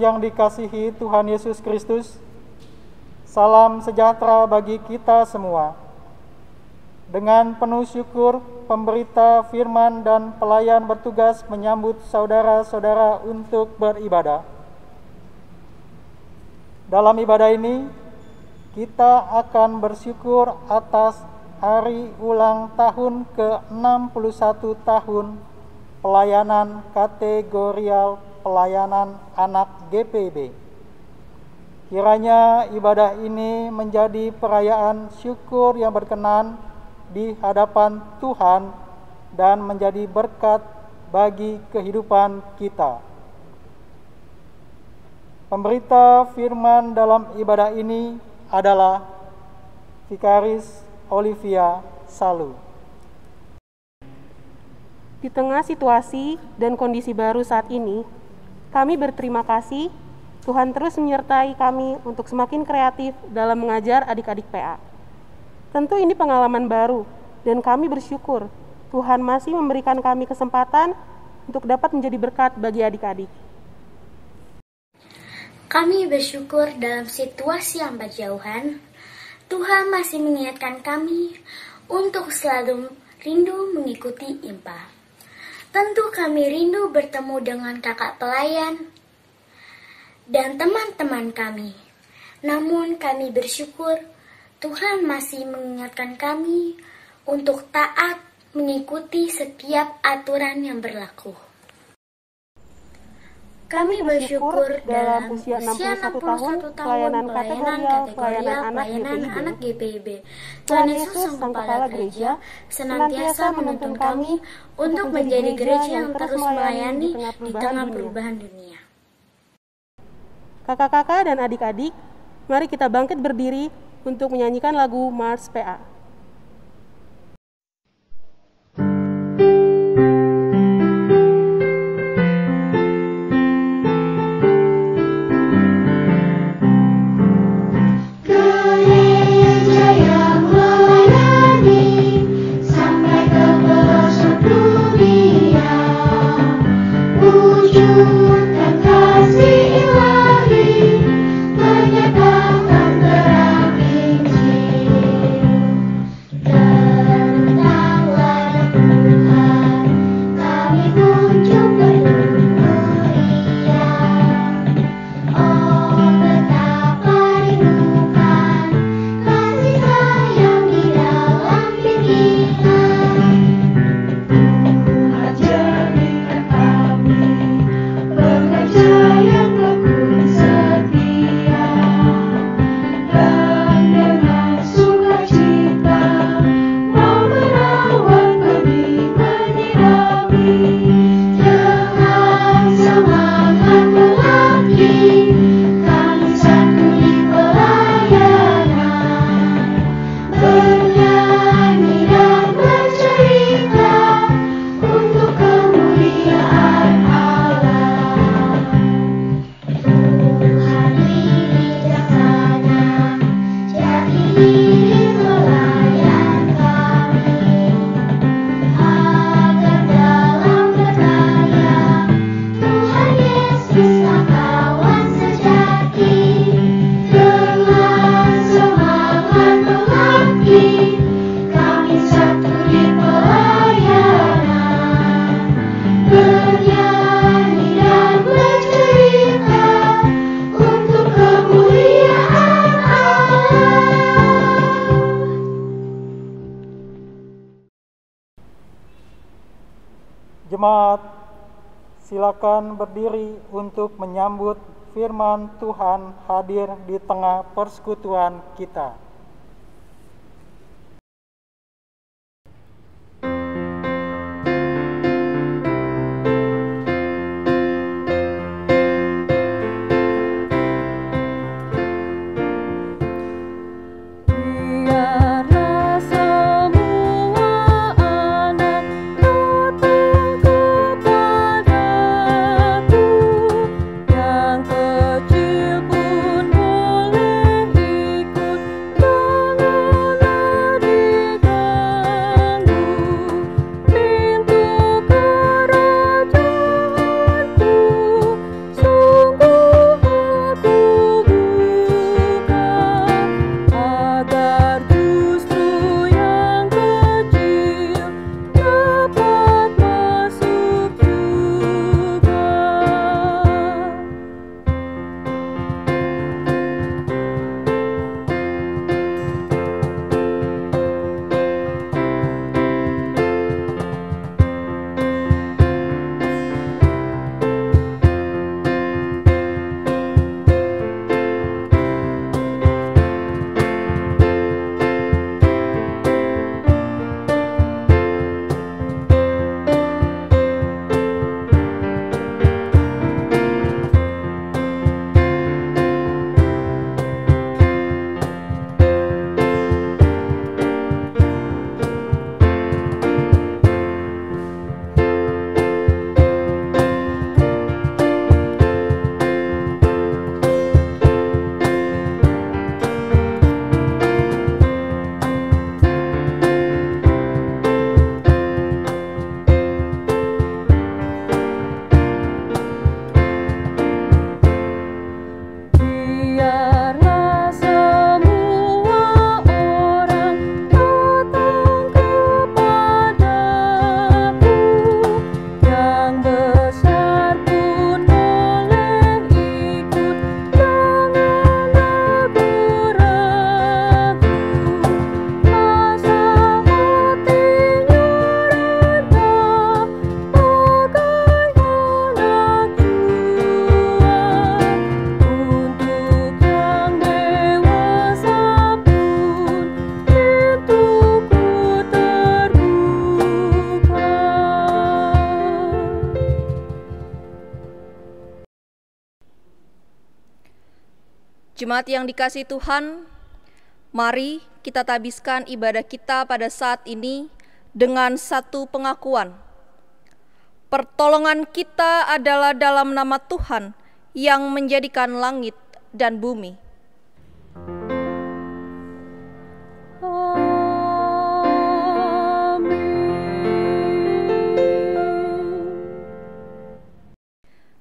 yang dikasihi Tuhan Yesus Kristus, salam sejahtera bagi kita semua. Dengan penuh syukur, pemberita firman dan pelayan bertugas menyambut saudara-saudara untuk beribadah. Dalam ibadah ini, kita akan bersyukur atas hari ulang tahun ke-61 tahun pelayanan kategorial pelayanan anak GPIB. Kiranya ibadah ini menjadi perayaan syukur yang berkenan di hadapan Tuhan dan menjadi berkat bagi kehidupan kita. Pemberita firman dalam ibadah ini adalah Vikaris Olivia Salu. Di tengah situasi dan kondisi baru saat ini, kami berterima kasih Tuhan terus menyertai kami untuk semakin kreatif dalam mengajar adik-adik PA. Tentu ini pengalaman baru dan kami bersyukur Tuhan masih memberikan kami kesempatan untuk dapat menjadi berkat bagi adik-adik. Kami bersyukur dalam situasi yang berjauhan, Tuhan masih mengingatkan kami untuk selalu rindu mengikuti IMPA. Tentu kami rindu bertemu dengan kakak pelayan dan teman-teman kami. Namun kami bersyukur Tuhan masih mengingatkan kami untuk taat mengikuti setiap aturan yang berlaku. Kami bersyukur dalam usia 61 tahun pelayanan kategorial pelayanan anak GPIB. Tuhan Yesus Sang Kepala Gereja senantiasa menuntun kami untuk menjadi gereja yang terus melayani di tengah perubahan dunia. Kakak-kakak dan adik-adik, mari kita bangkit berdiri untuk menyanyikan lagu Mars PA. Jemaat, silakan berdiri untuk menyambut firman Tuhan hadir di tengah persekutuan kita. Yang kecil pun boleh ikut. Jemaat yang dikasihi Tuhan, mari kita tabiskan ibadah kita pada saat ini dengan satu pengakuan. Pertolongan kita adalah dalam nama Tuhan yang menjadikan langit dan bumi.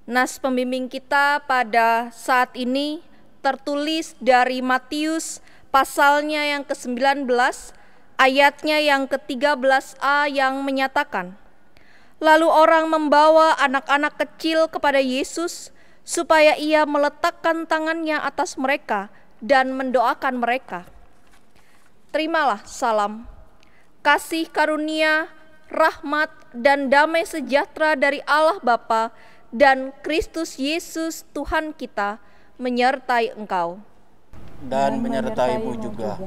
Nas pembimbing kita pada saat ini tertulis dari Matius pasalnya yang ke-19, ayatnya yang ke-13a yang menyatakan, "Lalu orang membawa anak-anak kecil kepada Yesus supaya ia meletakkan tangannya atas mereka dan mendoakan mereka." Terimalah salam, kasih karunia, rahmat, dan damai sejahtera dari Allah Bapa dan Kristus Yesus Tuhan kita menyertai engkau. Dan menyertaimu juga.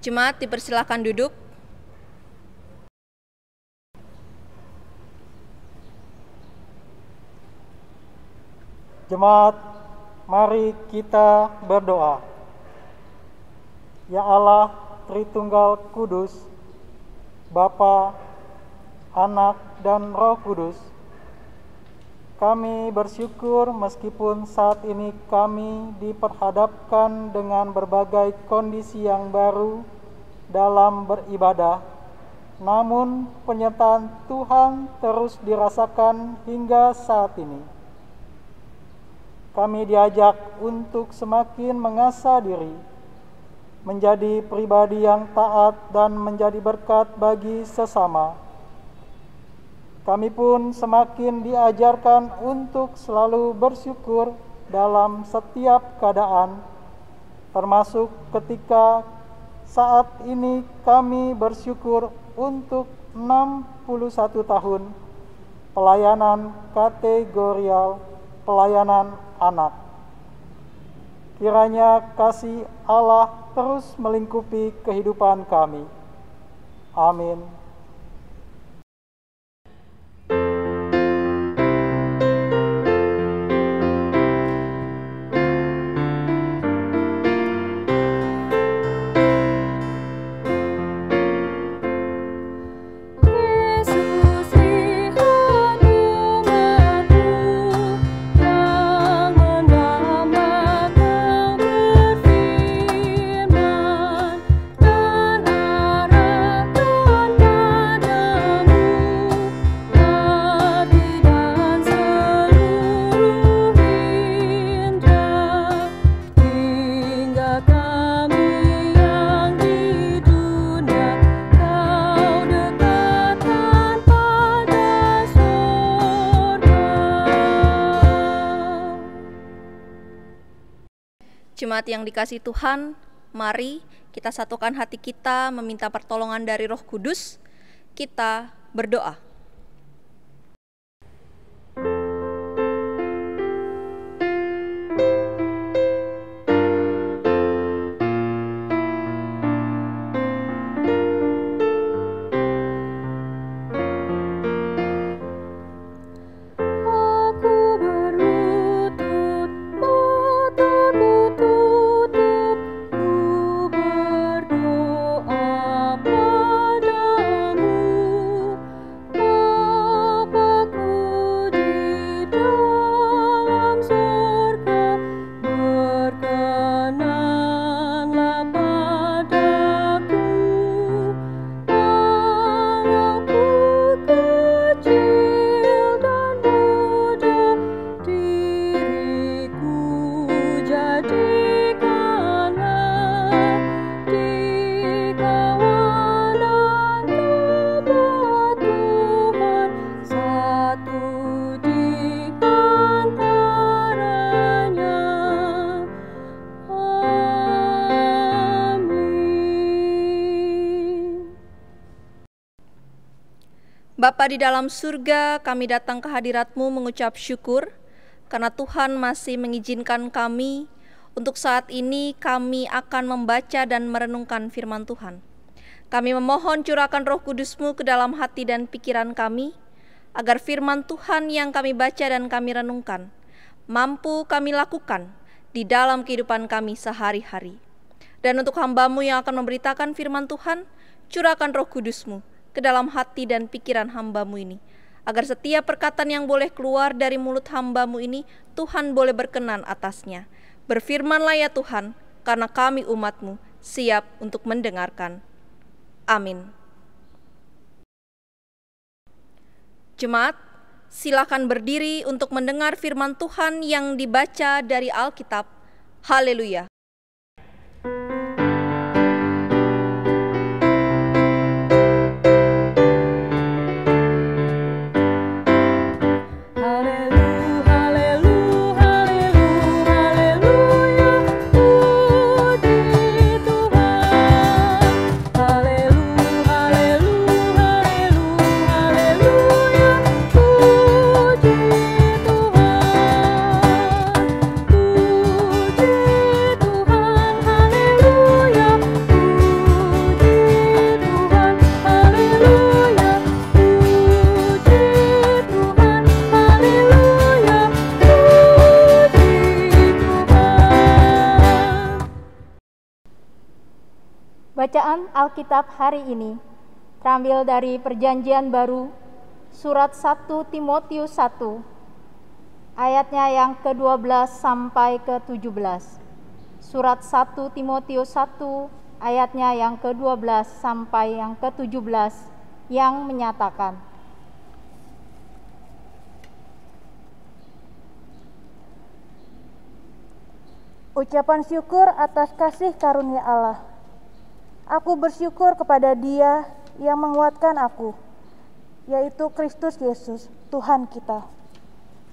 Jemaat dipersilakan duduk. Jemaat, mari kita berdoa. Ya Allah, Tritunggal Kudus, Bapa, Anak, dan Roh Kudus, kami bersyukur meskipun saat ini kami diperhadapkan dengan berbagai kondisi yang baru dalam beribadah, namun penyertaan Tuhan terus dirasakan hingga saat ini. Kami diajak untuk semakin mengasah diri, menjadi pribadi yang taat dan menjadi berkat bagi sesama. Kami pun semakin diajarkan untuk selalu bersyukur dalam setiap keadaan, termasuk ketika saat ini kami bersyukur untuk 61 tahun pelayanan kategorial pelayanan anak. Kiranya kasih Allah terus melingkupi kehidupan kami. Amin. Dan arah Jemaat yang dikasihi Tuhan, mari kita satukan hati kita meminta pertolongan dari Roh Kudus. Kita berdoa. Bapa di dalam surga, kami datang ke hadirat-Mu mengucap syukur karena Tuhan masih mengizinkan kami untuk saat ini kami akan membaca dan merenungkan firman Tuhan. Kami memohon curahkan Roh Kudus-Mu ke dalam hati dan pikiran kami, agar firman Tuhan yang kami baca dan kami renungkan mampu kami lakukan di dalam kehidupan kami sehari-hari. Dan untuk hamba-Mu yang akan memberitakan firman Tuhan, curahkan Roh Kudus-Mu ke dalam hati dan pikiran hamba-Mu ini, agar setiap perkataan yang boleh keluar dari mulut hamba-Mu ini, Tuhan boleh berkenan atasnya. Berfirmanlah ya Tuhan, karena kami umat-Mu siap untuk mendengarkan. Amin. Jemaat, silakan berdiri untuk mendengar firman Tuhan yang dibaca dari Alkitab. Haleluya. Bacaan Alkitab hari ini terambil dari Perjanjian Baru, surat 1 Timotius 1, ayatnya yang ke-12 sampai ke-17. Surat 1 Timotius 1, ayatnya yang ke-12 sampai yang ke-17, yang menyatakan, ucapan syukur atas kasih karunia Allah. Aku bersyukur kepada Dia yang menguatkan aku, yaitu Kristus Yesus, Tuhan kita.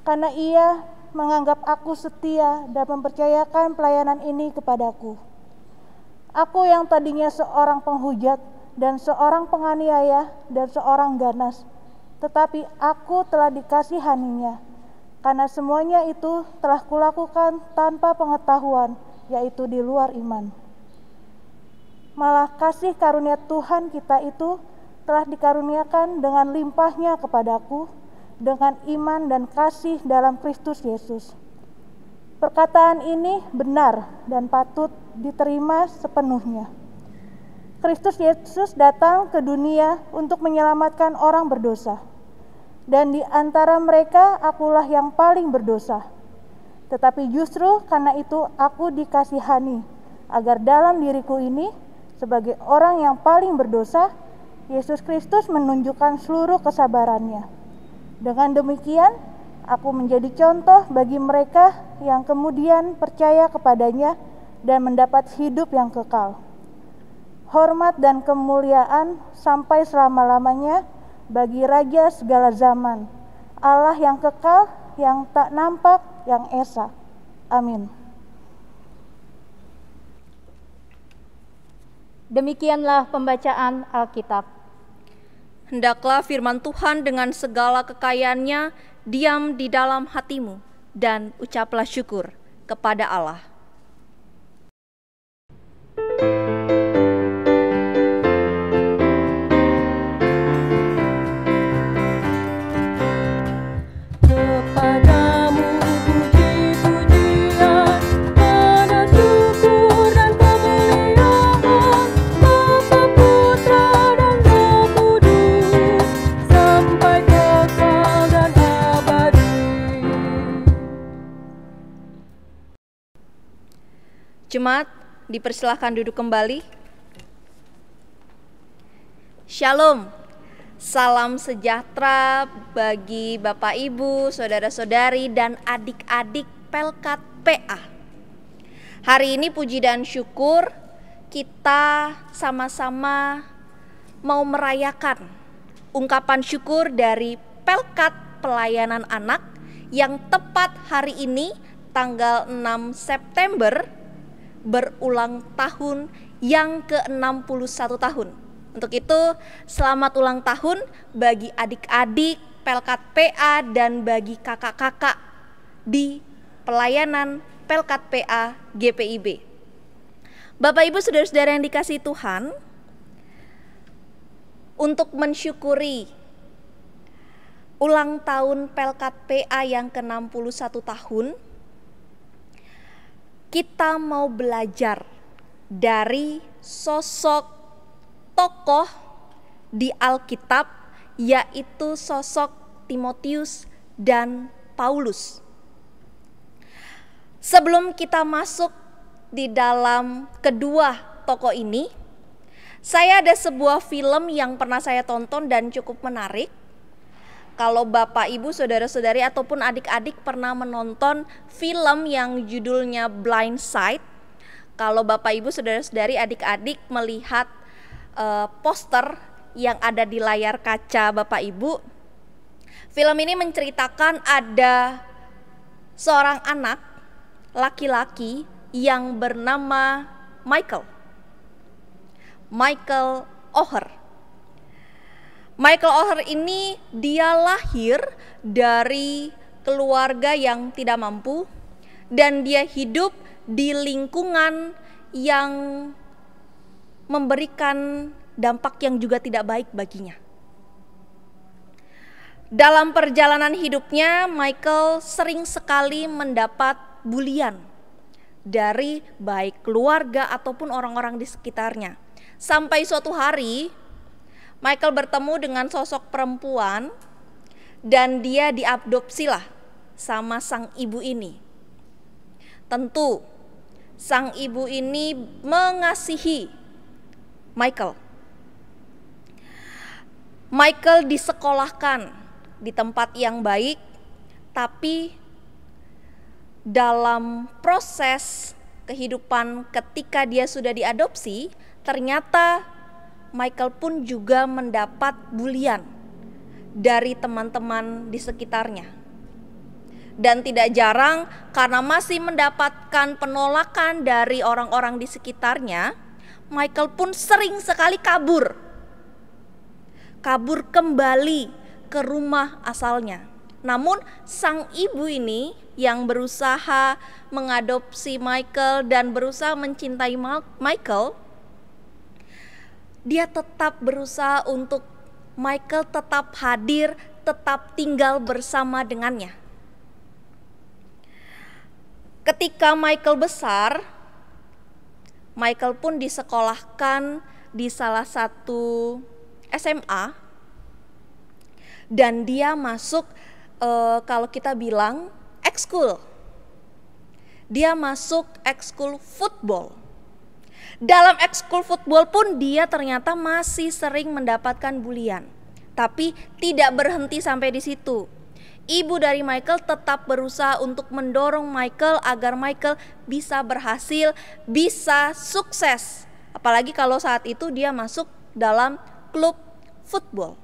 Karena Ia menganggap aku setia dan mempercayakan pelayanan ini kepadaku. Aku yang tadinya seorang penghujat dan seorang penganiaya dan seorang ganas, tetapi aku telah dikasihaninya, karena semuanya itu telah kulakukan tanpa pengetahuan, yaitu di luar iman. Malah kasih karunia Tuhan kita itu telah dikaruniakan dengan limpahnya kepadaku dengan iman dan kasih dalam Kristus Yesus. Perkataan ini benar dan patut diterima sepenuhnya. Kristus Yesus datang ke dunia untuk menyelamatkan orang berdosa, dan di antara mereka akulah yang paling berdosa. Tetapi justru karena itu aku dikasihani, agar dalam diriku ini sebagai orang yang paling berdosa, Yesus Kristus menunjukkan seluruh kesabarannya. Dengan demikian, aku menjadi contoh bagi mereka yang kemudian percaya kepadanya dan mendapat hidup yang kekal. Hormat dan kemuliaan sampai selama-lamanya bagi Raja segala zaman, Allah yang kekal, yang tak nampak, yang esa. Amin. Demikianlah pembacaan Alkitab. Hendaklah firman Tuhan dengan segala kekayaannya diam di dalam hatimu, dan ucaplah syukur kepada Allah. Jemaat, dipersilahkan duduk kembali. Shalom, salam sejahtera bagi Bapak Ibu, saudara-saudari, dan adik-adik Pelkat PA. Hari ini puji dan syukur kita sama-sama mau merayakan ungkapan syukur dari Pelkat Pelayanan Anak yang tepat hari ini tanggal 6 September berulang tahun yang ke-61 tahun. Untuk itu, selamat ulang tahun bagi adik-adik Pelkat PA dan bagi kakak-kakak di pelayanan Pelkat PA GPIB. Bapak Ibu saudara-saudara yang dikasihi Tuhan, untuk mensyukuri ulang tahun Pelkat PA yang ke-61 tahun, kita mau belajar dari sosok tokoh di Alkitab, yaitu sosok Timotius dan Paulus. Sebelum kita masuk di dalam kedua tokoh ini, saya ada sebuah film yang pernah saya tonton dan cukup menarik. Kalau Bapak, Ibu, saudara-saudari ataupun adik-adik pernah menonton film yang judulnya Blind Side, kalau Bapak, Ibu, saudara-saudari, adik-adik melihat poster yang ada di layar kaca Bapak, Ibu, film ini menceritakan ada seorang anak laki-laki yang bernama Michael Oher. Michael Oher ini dia lahir dari keluarga yang tidak mampu dan dia hidup di lingkungan yang memberikan dampak yang juga tidak baik baginya. Dalam perjalanan hidupnya, Michael sering sekali mendapat bulian dari baik keluarga ataupun orang-orang di sekitarnya. Sampai suatu hari Michael bertemu dengan sosok perempuan dan dia diadopsilah sama sang ibu ini. Tentu sang ibu ini mengasihi Michael. Michael disekolahkan di tempat yang baik, tapi dalam proses kehidupan ketika dia sudah diadopsi, ternyata Michael pun juga mendapat bulian dari teman-teman di sekitarnya. Dan tidak jarang karena masih mendapatkan penolakan dari orang-orang di sekitarnya, Michael pun sering sekali kabur kembali ke rumah asalnya. Namun sang ibu ini yang berusaha mengadopsi Michael dan berusaha mencintai Michael, dia tetap berusaha untuk Michael tetap hadir, tetap tinggal bersama dengannya. Ketika Michael besar, Michael pun disekolahkan di salah satu SMA dan dia masuk kalau kita bilang ekskul. Dia masuk ekskul football. Dalam ekskul football pun dia ternyata masih sering mendapatkan bulian. Tapi tidak berhenti sampai di situ. Ibu dari Michael tetap berusaha untuk mendorong Michael agar Michael bisa berhasil, bisa sukses. Apalagi kalau saat itu dia masuk dalam klub football.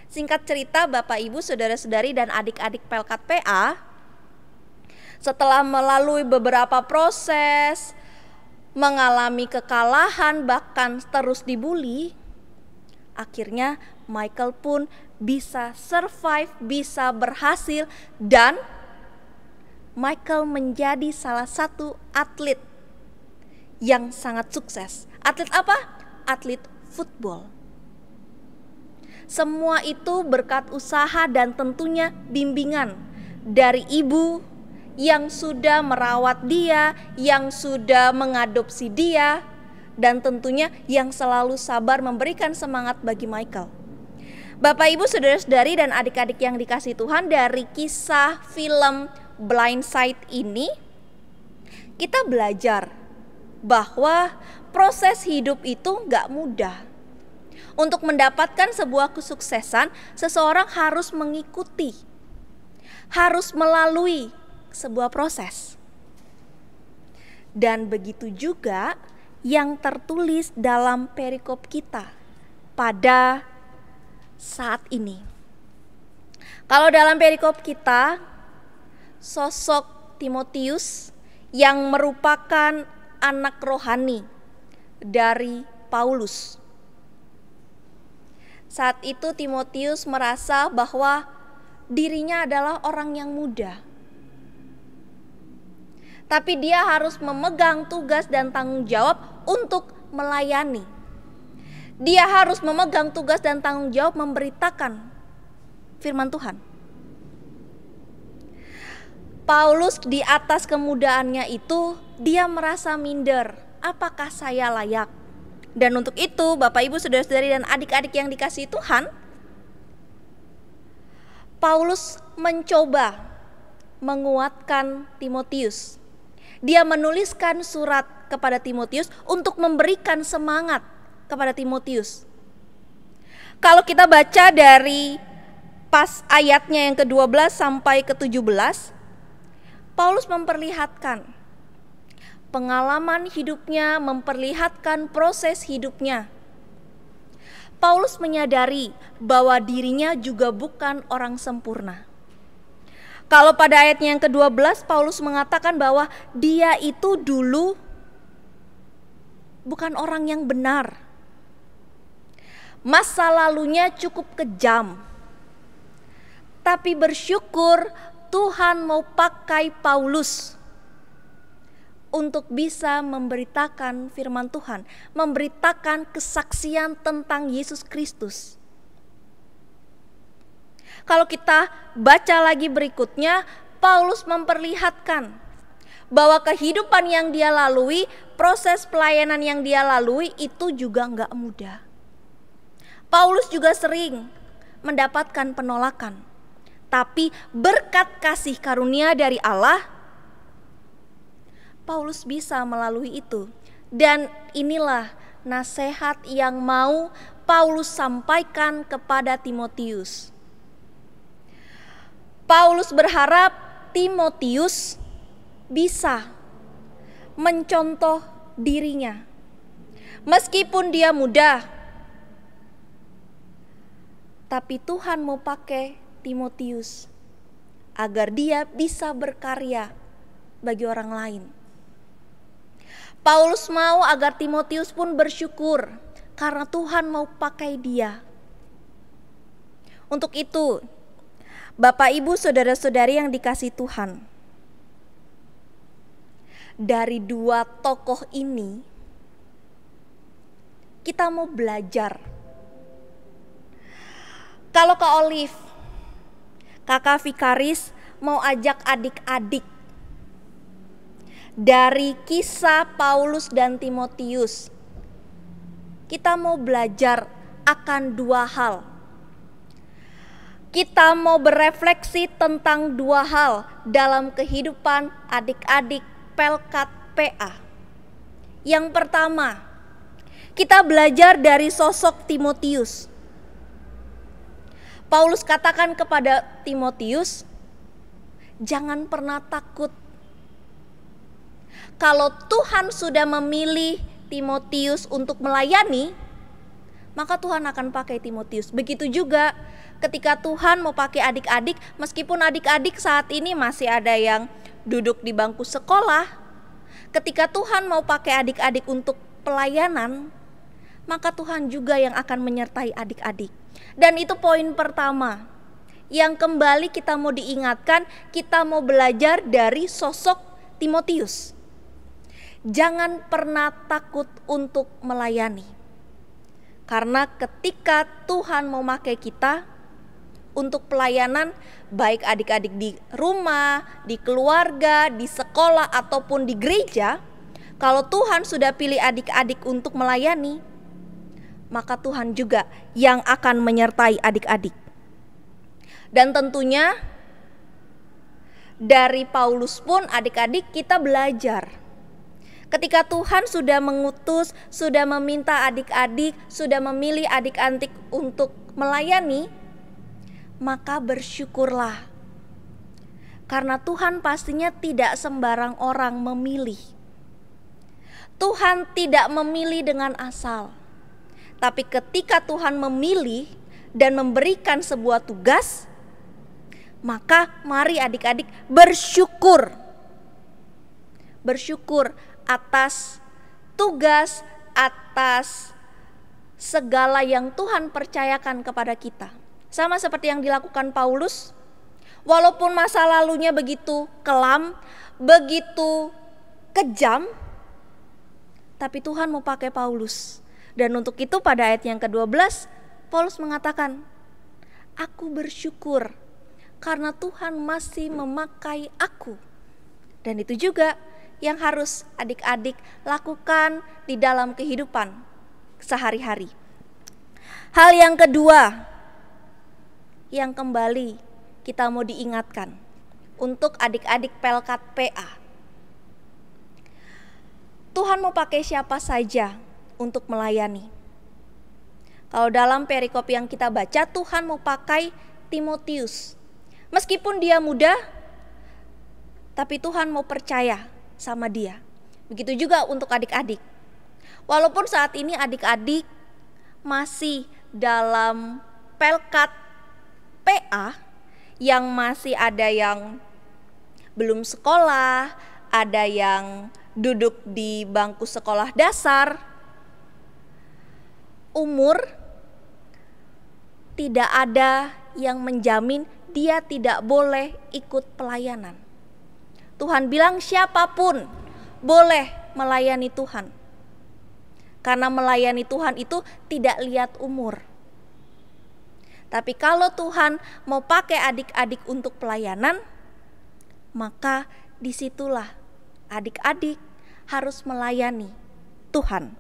Singkat cerita Bapak, Ibu, saudara-saudari dan adik-adik Pelkat PA, setelah melalui beberapa proses, mengalami kekalahan, bahkan terus dibully, akhirnya Michael pun bisa survive, bisa berhasil, dan Michael menjadi salah satu atlet yang sangat sukses. Atlet apa? Atlet football. Semua itu berkat usaha dan tentunya bimbingan dari ibu yang sudah merawat dia, yang sudah mengadopsi dia, dan tentunya yang selalu sabar memberikan semangat bagi Michael. Bapak, Ibu, saudara-saudari, dan adik-adik yang dikasihi Tuhan, dari kisah film Blind Side ini kita belajar bahwa proses hidup itu gak mudah. Untuk mendapatkan sebuah kesuksesan, seseorang harus mengikuti, harus melalui sebuah proses. Dan begitu juga yang tertulis dalam perikop kita pada saat ini. Kalau dalam perikop kita, sosok Timotius yang merupakan anak rohani dari Paulus. Saat itu Timotius merasa bahwa dirinya adalah orang yang muda. Tapi dia harus memegang tugas dan tanggung jawab untuk melayani. Dia harus memegang tugas dan tanggung jawab memberitakan firman Tuhan. Paulus di atas kemudaannya itu, dia merasa minder. Apakah saya layak? Dan untuk itu, Bapak, Ibu, saudara-saudari, dan adik-adik yang dikasihi Tuhan, Paulus mencoba menguatkan Timotius. Dia menuliskan surat kepada Timotius untuk memberikan semangat kepada Timotius. Kalau kita baca dari pas ayatnya yang ke-12 sampai ke-17, Paulus memperlihatkan pengalaman hidupnya, memperlihatkan proses hidupnya. Paulus menyadari bahwa dirinya juga bukan orang sempurna. Kalau pada ayatnya yang ke-12, Paulus mengatakan bahwa dia itu dulu bukan orang yang benar. Masa lalunya cukup kejam. Tapi bersyukur Tuhan mau pakai Paulus untuk bisa memberitakan firman Tuhan, memberitakan kesaksian tentang Yesus Kristus. Kalau kita baca lagi berikutnya, Paulus memperlihatkan bahwa kehidupan yang dia lalui, proses pelayanan yang dia lalui itu juga enggak mudah. Paulus juga sering mendapatkan penolakan. Tapi berkat kasih karunia dari Allah, Paulus bisa melalui itu. Dan inilah nasihat yang mau Paulus sampaikan kepada Timotius. Paulus berharap Timotius bisa mencontoh dirinya. Meskipun dia muda, tapi Tuhan mau pakai Timotius agar dia bisa berkarya bagi orang lain. Paulus mau agar Timotius pun bersyukur karena Tuhan mau pakai dia. Untuk itu, Bapak, Ibu, saudara-saudari yang dikasihi Tuhan, dari dua tokoh ini kita mau belajar. Kalau Kak Olive, Kakak Vikaris mau ajak adik-adik dari kisah Paulus dan Timotius, kita mau belajar akan dua hal. Kita mau berefleksi tentang dua hal dalam kehidupan adik-adik Pelkat PA. Yang pertama, kita belajar dari sosok Timotius. Paulus katakan kepada Timotius, jangan pernah takut. Kalau Tuhan sudah memilih Timotius untuk melayani, maka Tuhan akan pakai Timotius. Begitu juga ketika Tuhan mau pakai adik-adik, meskipun adik-adik saat ini masih ada yang duduk di bangku sekolah, ketika Tuhan mau pakai adik-adik untuk pelayanan, maka Tuhan juga yang akan menyertai adik-adik. Dan itu poin pertama yang kembali kita mau diingatkan, kita mau belajar dari sosok Timotius. Jangan pernah takut untuk melayani. Karena ketika Tuhan mau pakai kita untuk pelayanan, baik adik-adik di rumah, di keluarga, di sekolah ataupun di gereja, kalau Tuhan sudah pilih adik-adik untuk melayani, maka Tuhan juga yang akan menyertai adik-adik. Dan tentunya dari Paulus pun adik-adik kita belajar. Ketika Tuhan sudah mengutus, sudah meminta adik-adik, sudah memilih adik-adik untuk melayani, maka bersyukurlah. Karena Tuhan pastinya tidak sembarang orang memilih. Tuhan tidak memilih dengan asal. Tapi ketika Tuhan memilih dan memberikan sebuah tugas, maka mari adik-adik bersyukur. Bersyukur atas tugas, atas segala yang Tuhan percayakan kepada kita. Sama seperti yang dilakukan Paulus, walaupun masa lalunya begitu kelam, begitu kejam, tapi Tuhan mau pakai Paulus. Dan untuk itu pada ayat yang ke-12, Paulus mengatakan, aku bersyukur karena Tuhan masih memakai aku. Dan itu juga yang harus adik-adik lakukan di dalam kehidupan sehari-hari. Hal yang kedua yang kembali kita mau diingatkan untuk adik-adik Pelkat PA. Tuhan mau pakai siapa saja untuk melayani. Kalau dalam perikop yang kita baca, Tuhan mau pakai Timotius. Meskipun dia muda, tapi Tuhan mau percaya sama dia. Begitu juga untuk adik-adik. Walaupun saat ini adik-adik masih dalam Pelkat PA, yang masih ada yang belum sekolah, ada yang duduk di bangku sekolah dasar, umur tidak ada yang menjamin dia tidak boleh ikut pelayanan. Tuhan bilang siapapun boleh melayani Tuhan. Karena melayani Tuhan itu tidak lihat umur. Tapi kalau Tuhan mau pakai adik-adik untuk pelayanan, maka disitulah adik-adik harus melayani Tuhan.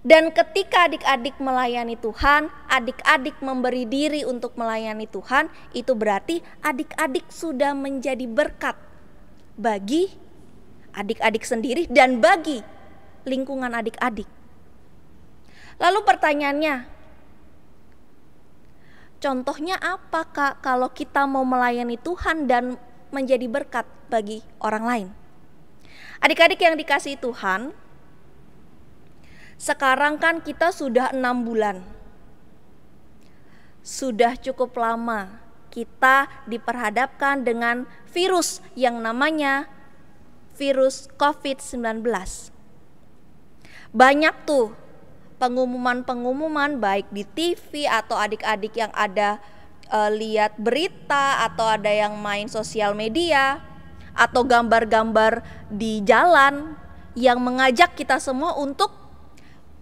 Dan ketika adik-adik melayani Tuhan, adik-adik memberi diri untuk melayani Tuhan, itu berarti adik-adik sudah menjadi berkat bagi adik-adik sendiri dan bagi lingkungan adik-adik. Lalu pertanyaannya, contohnya apa Kak kalau kita mau melayani Tuhan dan menjadi berkat bagi orang lain? Adik-adik yang dikasihi Tuhan, sekarang kan kita sudah 6 bulan. Sudah cukup lama kita diperhadapkan dengan virus yang namanya virus COVID-19. Banyak tuh pengumuman-pengumuman baik di TV atau adik-adik yang ada lihat berita atau ada yang main sosial media atau gambar-gambar di jalan yang mengajak kita semua untuk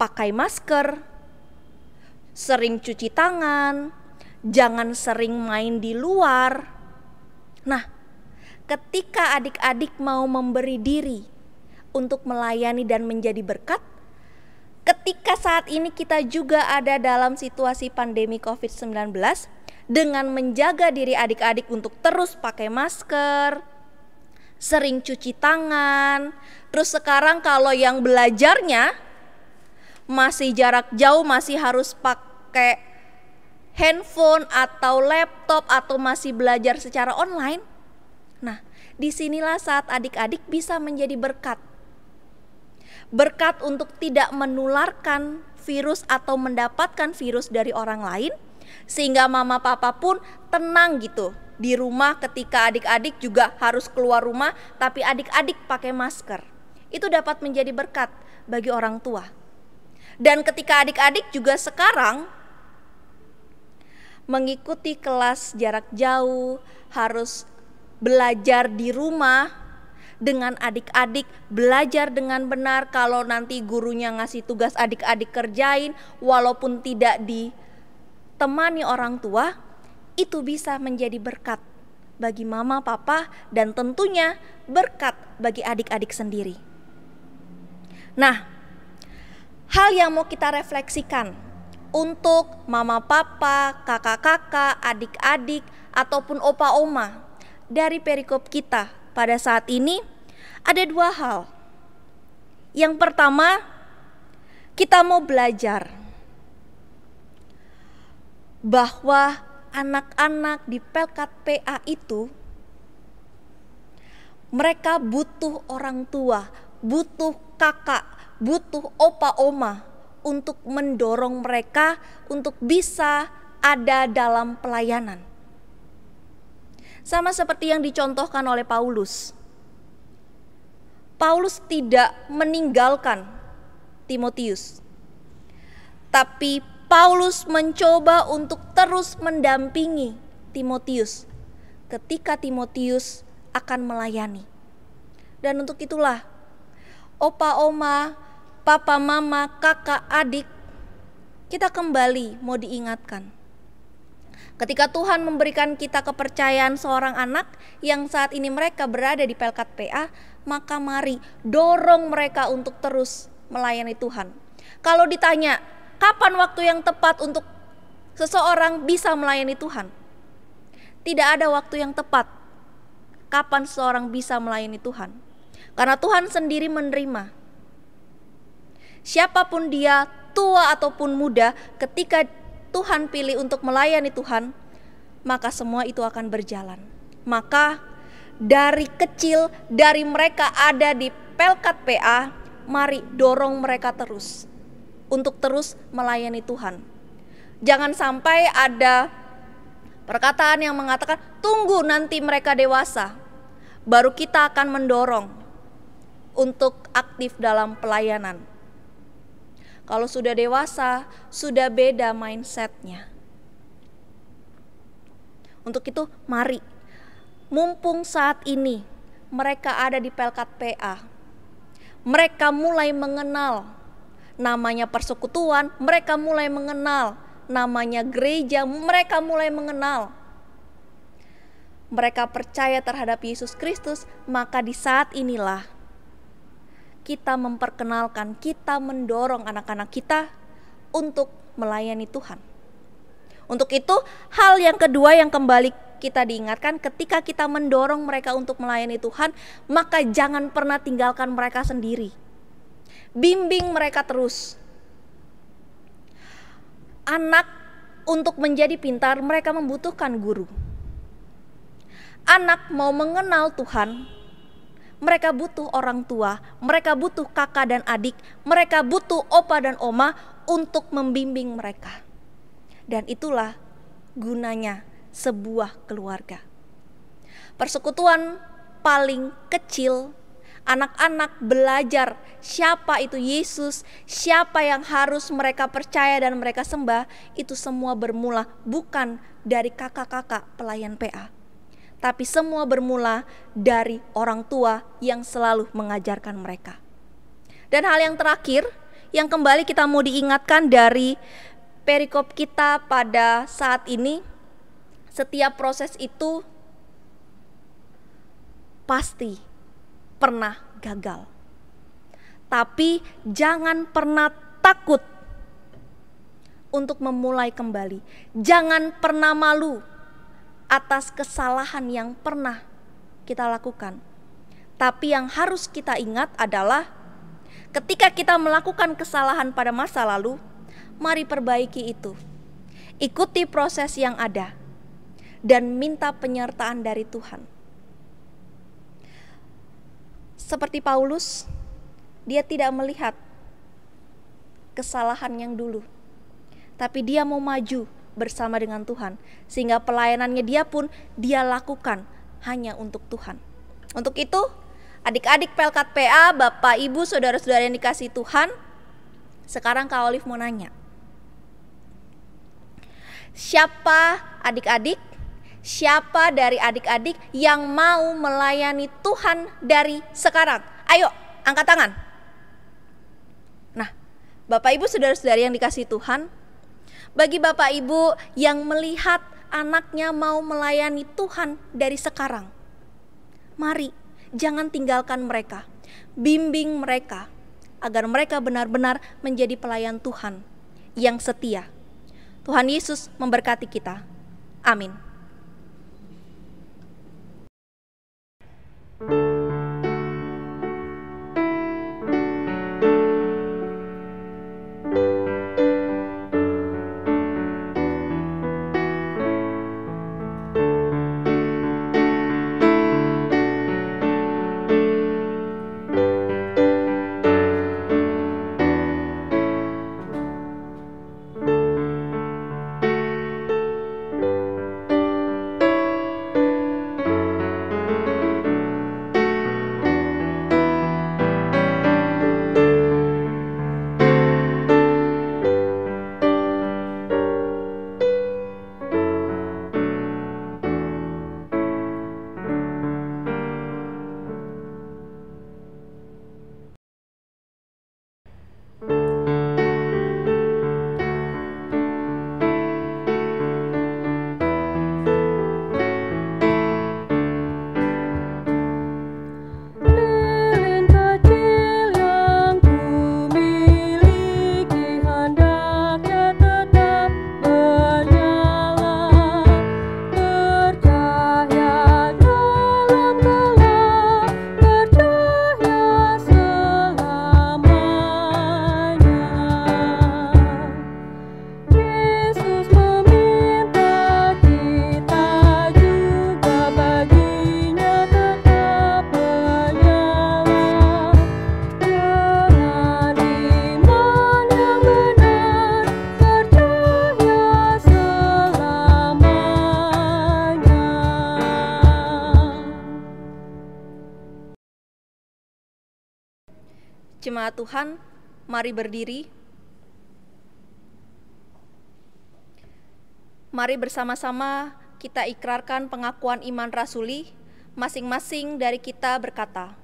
pakai masker, sering cuci tangan, jangan sering main di luar. Nah, ketika adik-adik mau memberi diri untuk melayani dan menjadi berkat, ketika saat ini kita juga ada dalam situasi pandemi COVID-19, dengan menjaga diri adik-adik untuk terus pakai masker, sering cuci tangan, terus sekarang kalau yang belajarnya masih jarak jauh, masih harus pakai handphone atau laptop atau masih belajar secara online. Nah, disinilah saat adik-adik bisa menjadi berkat. berkat untuk tidak menularkan virus atau mendapatkan virus dari orang lain, sehingga mama papa pun tenang gitu di rumah ketika adik-adik juga harus keluar rumah, tapi adik-adik pakai masker. Itu dapat menjadi berkat bagi orang tua. Dan ketika adik-adik juga sekarang mengikuti kelas jarak jauh, harus belajar di rumah dengan adik-adik, belajar dengan benar. Kalau nanti gurunya ngasih tugas adik-adik kerjain walaupun tidak ditemani orang tua, itu bisa menjadi berkat bagi mama, papa, dan tentunya berkat bagi adik-adik sendiri. Nah, hal yang mau kita refleksikan untuk mama, papa, kakak-kakak, adik-adik, ataupun opa-oma dari perikop kita pada saat ini ada dua hal. Yang pertama, kita mau belajar bahwa anak-anak di Pelkat PA itu mereka butuh orang tua, butuh kakak, butuh opa-oma untuk mendorong mereka untuk bisa ada dalam pelayanan. Sama seperti yang dicontohkan oleh Paulus. Paulus tidak meninggalkan Timotius, tapi Paulus mencoba untuk terus mendampingi Timotius ketika Timotius akan melayani. Dan untuk itulah opa, oma, papa, mama, kakak, adik, kita kembali mau diingatkan. Ketika Tuhan memberikan kita kepercayaan seorang anak yang saat ini mereka berada di Pelkat PA, maka mari dorong mereka untuk terus melayani Tuhan. Kalau ditanya, kapan waktu yang tepat untuk seseorang bisa melayani Tuhan? Tidak ada waktu yang tepat kapan seseorang bisa melayani Tuhan. Karena Tuhan sendiri menerima siapapun dia, tua ataupun muda, ketika Tuhan pilih untuk melayani Tuhan, maka semua itu akan berjalan. Maka dari kecil, dari mereka ada di Pelkat PA, mari dorong mereka terus untuk terus melayani Tuhan. Jangan sampai ada perkataan yang mengatakan tunggu nanti mereka dewasa, baru kita akan mendorong untuk aktif dalam pelayanan. Kalau sudah dewasa, sudah beda mindsetnya. Untuk itu mari, mumpung saat ini mereka ada di Pelkat PA, mereka mulai mengenal namanya persekutuan, mereka mulai mengenal namanya gereja, mereka mulai mengenal, mereka percaya terhadap Yesus Kristus, maka di saat inilah kita memperkenalkan, kita mendorong anak-anak kita untuk melayani Tuhan. Untuk itu, hal yang kedua yang kembali kita diingatkan, ketika kita mendorong mereka untuk melayani Tuhan, maka jangan pernah tinggalkan mereka sendiri. Bimbing mereka terus. Anak untuk menjadi pintar, mereka membutuhkan guru. Anak mau mengenal Tuhan, mereka butuh orang tua, mereka butuh kakak dan adik, mereka butuh opa dan oma untuk membimbing mereka. Dan itulah gunanya sebuah keluarga. Persekutuan paling kecil, anak-anak belajar siapa itu Yesus, siapa yang harus mereka percaya dan mereka sembah, itu semua bermula bukan dari kakak-kakak pelayan PA, tapi semua bermula dari orang tua yang selalu mengajarkan mereka. Dan hal yang terakhir yang kembali kita mau diingatkan dari perikop kita pada saat ini, setiap proses itu pasti pernah gagal. Tapi jangan pernah takut untuk memulai kembali. Jangan pernah malu atas kesalahan yang pernah kita lakukan. Tapi yang harus kita ingat adalah ketika kita melakukan kesalahan pada masa lalu, mari perbaiki itu. Ikuti proses yang ada dan minta penyertaan dari Tuhan. Seperti Paulus, Dia tidak melihat kesalahan yang dulu, tapi dia mau maju bersama dengan Tuhan, sehingga pelayanannya dia pun dia lakukan hanya untuk Tuhan. Untuk itu, adik-adik Pelkat PA, Bapak, Ibu, saudara-saudara yang dikasihi Tuhan, sekarang Kak Olive mau nanya. Siapa adik-adik, siapa dari adik-adik yang mau melayani Tuhan dari sekarang? Ayo, angkat tangan. Nah, Bapak Ibu saudara-saudari yang dikasihi Tuhan, bagi Bapak Ibu yang melihat anaknya mau melayani Tuhan dari sekarang, mari jangan tinggalkan mereka, bimbing mereka agar mereka benar-benar menjadi pelayan Tuhan yang setia. Tuhan Yesus memberkati kita. Amin. Jemaat Tuhan, mari berdiri. Mari bersama-sama kita ikrarkan pengakuan iman rasuli. Masing-masing dari kita berkata,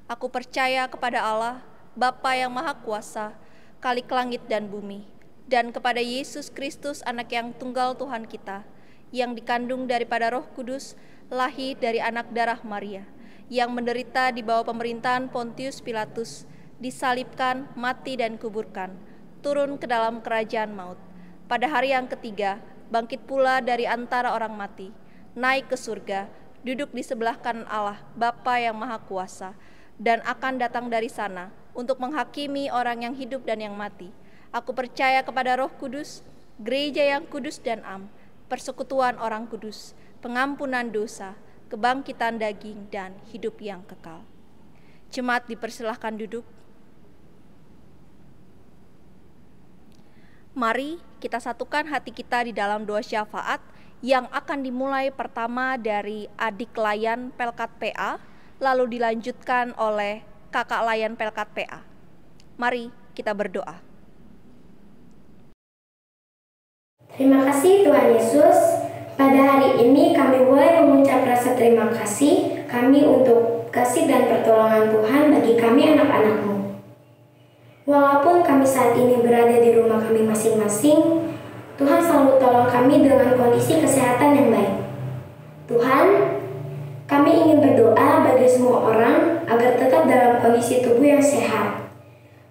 aku percaya kepada Allah, Bapa yang Maha Kuasa, Khalik langit dan bumi, dan kepada Yesus Kristus, anak yang tunggal Tuhan kita, yang dikandung daripada Roh Kudus, lahir dari anak darah Maria, yang menderita di bawah pemerintahan Pontius Pilatus, disalibkan, mati dan kuburkan, turun ke dalam kerajaan maut. Pada hari yang ketiga, bangkit pula dari antara orang mati, naik ke surga, duduk di sebelah kanan Allah, Bapa yang Maha Kuasa, dan akan datang dari sana untuk menghakimi orang yang hidup dan yang mati. Aku percaya kepada Roh Kudus, gereja yang kudus dan am, persekutuan orang kudus, pengampunan dosa, kebangkitan daging, dan hidup yang kekal. Jemaat dipersilahkan duduk. Mari kita satukan hati kita di dalam doa syafaat yang akan dimulai pertama dari adik layan Pelkat PA, lalu dilanjutkan oleh kakak layan Pelkat PA. Mari kita berdoa. Terima kasih Tuhan Yesus. Pada hari ini kami boleh mengucap rasa terima kasih kami untuk kasih dan pertolongan Tuhan bagi kami anak-anak-Mu. Walaupun kami saat ini berada di rumah kami masing-masing, Tuhan selalu tolong kami dengan kondisi kesehatan yang baik. Tuhan, kami ingin berdoa bagi semua orang agar tetap dalam kondisi tubuh yang sehat.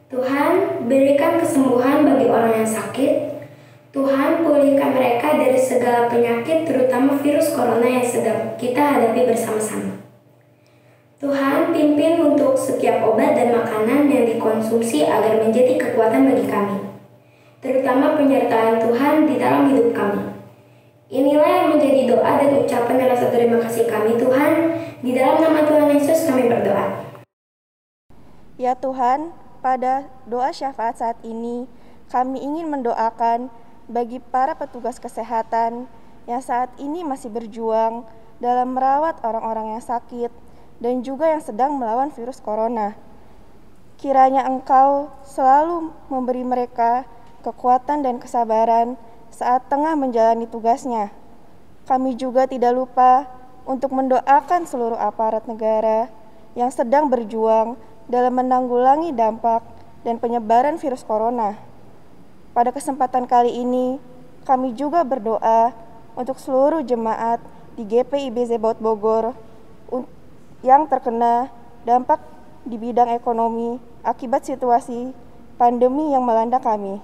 Tuhan, berikan kesembuhan bagi orang yang sakit. Tuhan, pulihkan mereka dari segala penyakit, terutama virus corona yang sedang kita hadapi bersama-sama. Tuhan, pimpin untuk setiap obat dan makanan yang dikonsumsi agar menjadi kekuatan bagi kami, terutama penyertaan Tuhan di dalam hidup kami. Inilah yang menjadi doa dan ucapan rasa terima kasih kami Tuhan. Di dalam nama Tuhan Yesus kami berdoa. Ya Tuhan, pada doa syafaat saat ini, kami ingin mendoakan bagi para petugas kesehatan yang saat ini masih berjuang dalam merawat orang-orang yang sakit dan juga yang sedang melawan virus corona. Kiranya Engkau selalu memberi mereka kekuatan dan kesabaran saat tengah menjalani tugasnya. Kami juga tidak lupa untuk mendoakan seluruh aparat negara yang sedang berjuang dalam menanggulangi dampak dan penyebaran virus corona. Pada kesempatan kali ini, kami juga berdoa untuk seluruh jemaat di GPIB Zebaot Bogor yang terkena dampak di bidang ekonomi akibat situasi pandemi yang melanda kami.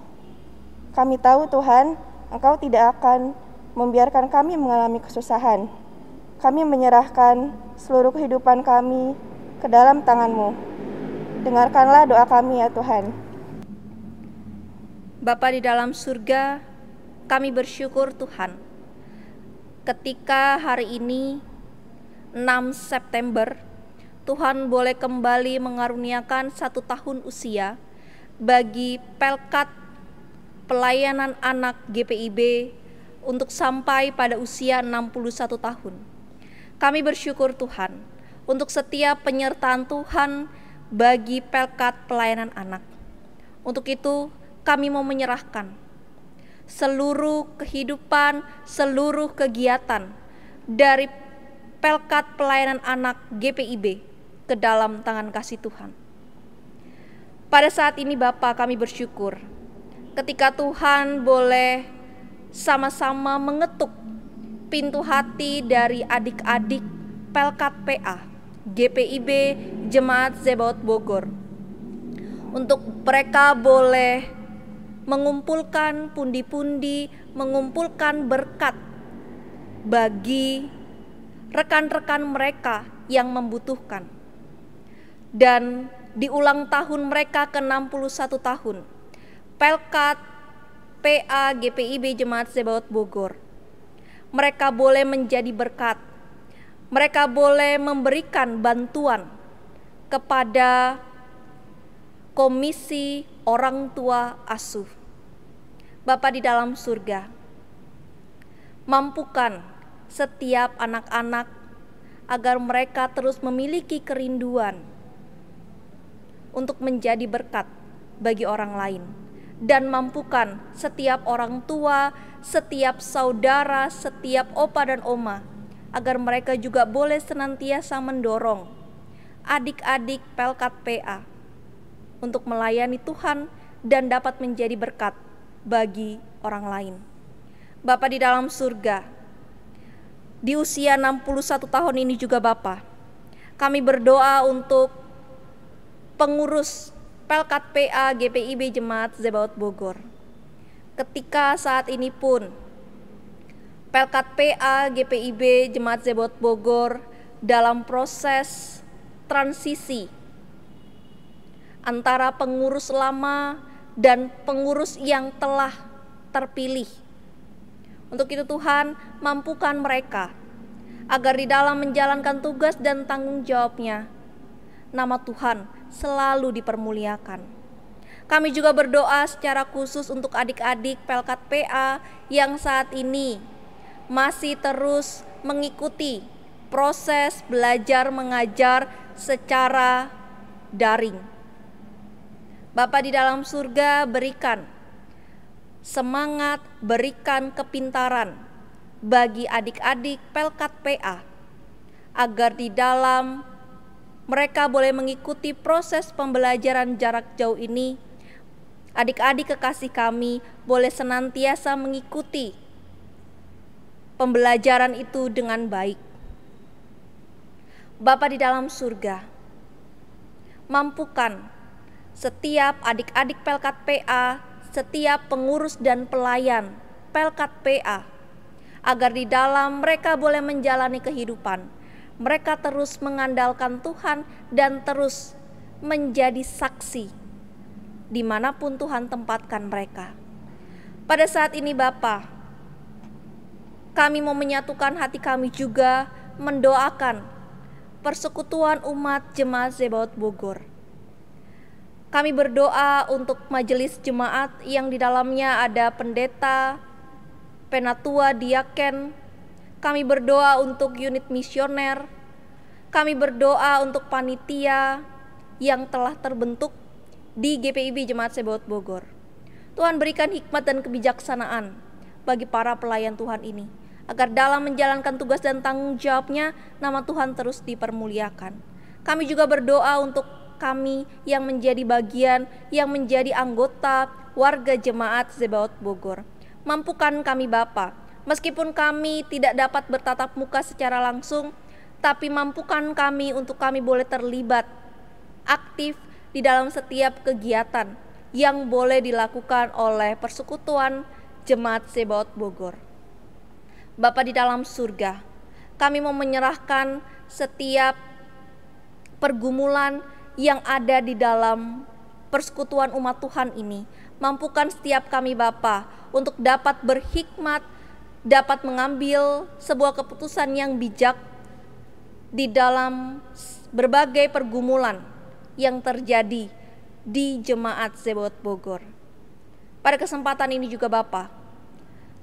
Kami tahu Tuhan, Engkau tidak akan membiarkan kami mengalami kesusahan. Kami menyerahkan seluruh kehidupan kami ke dalam tangan-Mu. Dengarkanlah doa kami ya Tuhan. Bapa di dalam surga, kami bersyukur Tuhan, ketika hari ini 6 September, Tuhan boleh kembali mengaruniakan 1 tahun usia bagi Pelkat Pelayanan Anak GPIB untuk sampai pada usia 61 tahun. Kami bersyukur Tuhan untuk setiap penyertaan Tuhan bagi Pelkat Pelayanan Anak. Untuk itu kami mau menyerahkan seluruh kehidupan, seluruh kegiatan dari Pelkat Pelayanan Anak GPIB ke dalam tangan kasih Tuhan. Pada saat ini Bapa, kami bersyukur ketika Tuhan boleh sama-sama mengetuk pintu hati dari adik-adik Pelkat PA GPIB Jemaat Zebaot Bogor, untuk mereka boleh mengumpulkan pundi-pundi, mengumpulkan berkat bagi rekan-rekan mereka yang membutuhkan. Dan di ulang tahun mereka ke-61 tahun, Pelkat PA GPIB Jemaat Zebaot Bogor, mereka boleh menjadi berkat. Mereka boleh memberikan bantuan kepada Komisi Orang Tua Asuh. Bapa di dalam surga, mampukan setiap anak-anak agar mereka terus memiliki kerinduan untuk menjadi berkat bagi orang lain. Dan mampukan setiap orang tua, setiap saudara, setiap opa dan oma, agar mereka juga boleh senantiasa mendorong adik-adik Pelkat PA untuk melayani Tuhan dan dapat menjadi berkat bagi orang lain. Bapa di dalam surga, di usia 61 tahun ini juga Bapa, kami berdoa untuk pengurus Pelkat PA GPIB Jemaat Zebaot Bogor. Ketika saat ini pun Pelkat PA GPIB Jemaat Zebaot Bogor dalam proses transisi antara pengurus lama dan pengurus yang telah terpilih. Untuk itu Tuhan, mampukan mereka agar di dalam menjalankan tugas dan tanggung jawabnya, nama Tuhan selalu dipermuliakan. Kami juga berdoa secara khusus untuk adik-adik Pelkat PA yang saat ini masih terus mengikuti proses belajar mengajar secara daring. Bapa di dalam surga, berikan semangat, berikan kepintaran bagi adik-adik Pelkat PA agar di dalam mereka boleh mengikuti proses pembelajaran jarak jauh ini. Adik-adik kekasih kami boleh senantiasa mengikuti pembelajaran itu dengan baik. Bapa di dalam surga, mampukan setiap adik-adik Pelkat PA, setiap pengurus dan pelayan Pelkat PA, agar di dalam mereka boleh menjalani kehidupan. Mereka terus mengandalkan Tuhan dan terus menjadi saksi dimanapun Tuhan tempatkan mereka. Pada saat ini Bapa, kami mau menyatukan hati kami juga mendoakan persekutuan umat Jemaat Zebaot Bogor. Kami berdoa untuk majelis jemaat yang di dalamnya ada pendeta, penatua, diaken. Kami berdoa untuk unit misioner. Kami berdoa untuk panitia yang telah terbentuk di GPIB Jemaat Sebaot Bogor. Tuhan berikan hikmat dan kebijaksanaan bagi para pelayan Tuhan ini, agar dalam menjalankan tugas dan tanggung jawabnya, nama Tuhan terus dipermuliakan. Kami juga berdoa untuk kami yang menjadi bagian, yang menjadi anggota warga Jemaat Sebaot Bogor. Mampukan kami Bapa, meskipun kami tidak dapat bertatap muka secara langsung, tapi mampukan kami untuk kami boleh terlibat aktif di dalam setiap kegiatan yang boleh dilakukan oleh Persekutuan Jemaat Sebaot Bogor. Bapa di dalam surga, kami mau menyerahkan setiap pergumulan yang ada di dalam persekutuan umat Tuhan ini. Mampukan setiap kami Bapa untuk dapat berhikmat, dapat mengambil sebuah keputusan yang bijak di dalam berbagai pergumulan yang terjadi di Jemaat Sebaot Bogor. Pada kesempatan ini juga Bapa,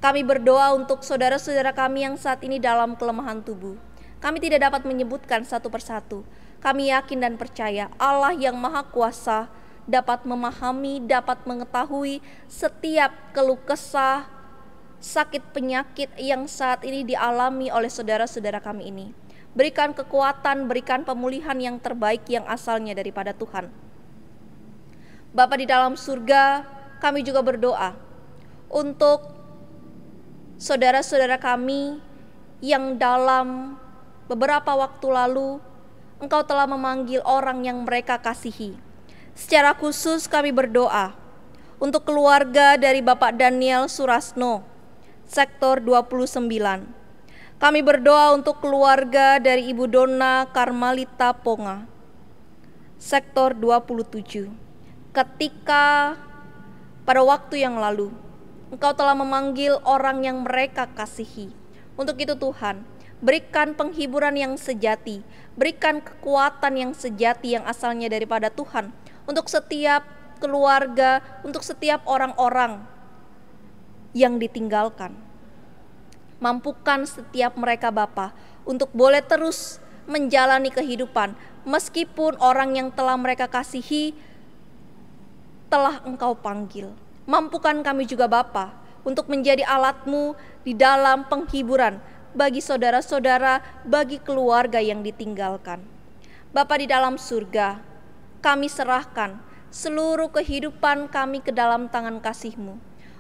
kami berdoa untuk saudara-saudara kami yang saat ini dalam kelemahan tubuh. Kami tidak dapat menyebutkan satu persatu. Kami yakin dan percaya Allah yang Maha Kuasa dapat memahami, dapat mengetahui setiap keluh kesah, sakit penyakit yang saat ini dialami oleh saudara-saudara kami ini. Berikan kekuatan, berikan pemulihan yang terbaik yang asalnya daripada Tuhan. Bapa di dalam surga, kami juga berdoa untuk saudara-saudara kami yang dalam beberapa waktu lalu Engkau telah memanggil orang yang mereka kasihi. Secara khusus kami berdoa untuk keluarga dari Bapak Daniel Surasno, sektor 29. Kami berdoa untuk keluarga dari Ibu Donna Karmalita Ponga, sektor 27. Ketika pada waktu yang lalu Engkau telah memanggil orang yang mereka kasihi. Untuk itu Tuhan, berikan penghiburan yang sejati, berikan kekuatan yang sejati yang asalnya daripada Tuhan untuk setiap keluarga, untuk setiap orang-orang yang ditinggalkan. Mampukan setiap mereka Bapa untuk boleh terus menjalani kehidupan meskipun orang yang telah mereka kasihi telah Engkau panggil. Mampukan kami juga Bapa untuk menjadi alat-Mu di dalam penghiburan bagi saudara-saudara, bagi keluarga yang ditinggalkan. Bapa di dalam surga, kami serahkan seluruh kehidupan kami ke dalam tangan kasih-Mu.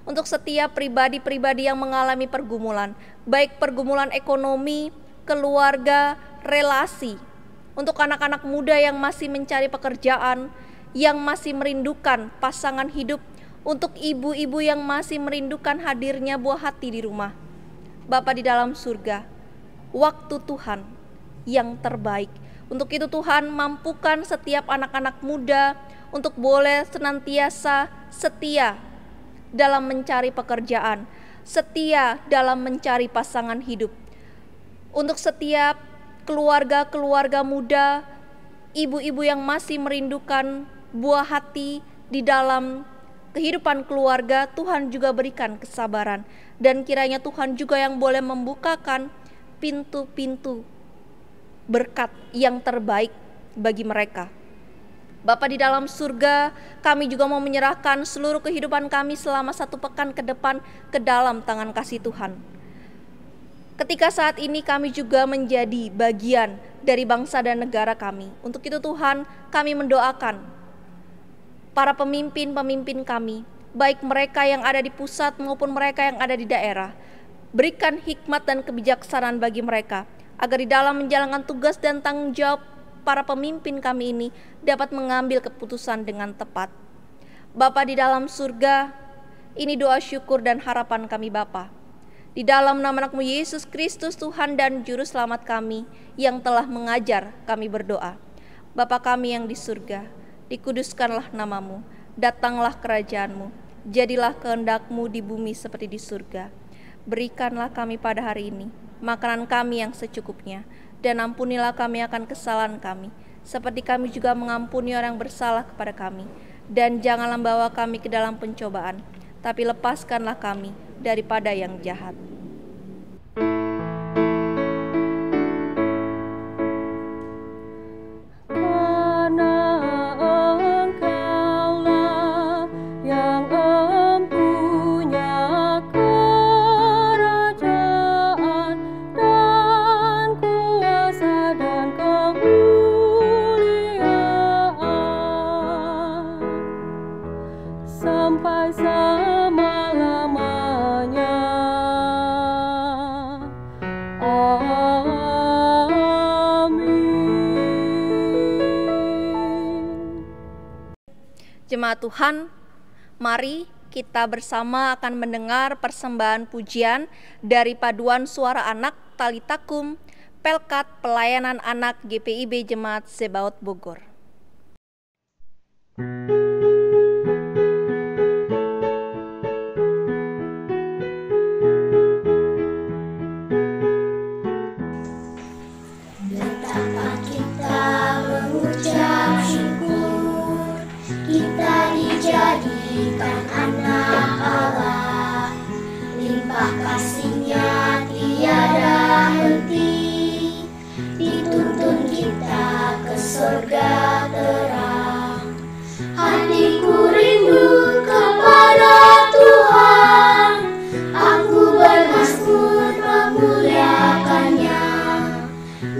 Untuk setiap pribadi-pribadi yang mengalami pergumulan, baik pergumulan ekonomi, keluarga, relasi. Untuk anak-anak muda yang masih mencari pekerjaan, yang masih merindukan pasangan hidup. Untuk ibu-ibu yang masih merindukan hadirnya buah hati di rumah. Bapa di dalam surga, waktu Tuhan yang terbaik. Untuk itu Tuhan, mampukan setiap anak-anak muda untuk boleh senantiasa setia dalam mencari pekerjaan, setia dalam mencari pasangan hidup. Untuk setiap keluarga-keluarga muda, ibu-ibu yang masih merindukan buah hati di dalam kehidupan keluarga, Tuhan juga berikan kesabaran. Dan kiranya Tuhan juga yang boleh membukakan pintu-pintu berkat yang terbaik bagi mereka. Bapa di dalam surga, kami juga mau menyerahkan seluruh kehidupan kami selama 1 pekan ke depan ke dalam tangan kasih Tuhan. Ketika saat ini kami juga menjadi bagian dari bangsa dan negara kami. Untuk itu Tuhan, kami mendoakan para pemimpin-pemimpin kami, baik mereka yang ada di pusat maupun mereka yang ada di daerah. Berikan hikmat dan kebijaksanaan bagi mereka, agar di dalam menjalankan tugas dan tanggung jawab para pemimpin kami ini dapat mengambil keputusan dengan tepat. Bapa di dalam surga, ini doa syukur dan harapan kami Bapa. Di dalam nama anak-Mu Yesus Kristus, Tuhan dan Juru Selamat kami yang telah mengajar kami berdoa. Bapa kami yang di surga, dikuduskanlah nama-Mu, datanglah kerajaan-Mu, jadilah kehendak-Mu di bumi seperti di surga. Berikanlah kami pada hari ini makanan kami yang secukupnya, dan ampunilah kami akan kesalahan kami, seperti kami juga mengampuni orang yang bersalah kepada kami. dan janganlah membawa kami ke dalam pencobaan, tapi lepaskanlah kami daripada yang jahat. Sampai selama-lamanya. Amin. Jemaat Tuhan, mari kita bersama akan mendengar persembahan pujian dari Paduan Suara Anak Talitakum Pelkat Pelayanan Anak GPIB Jemaat Zebaot Bogor. Betapa kita mengucap syukur, kita dijadikan anak Allah, limpah kasih-Nya tiada henti, dituntun kita ke surga terang. Hatiku rindu kepada Tuhan, aku bermazmur memuliakan-Nya,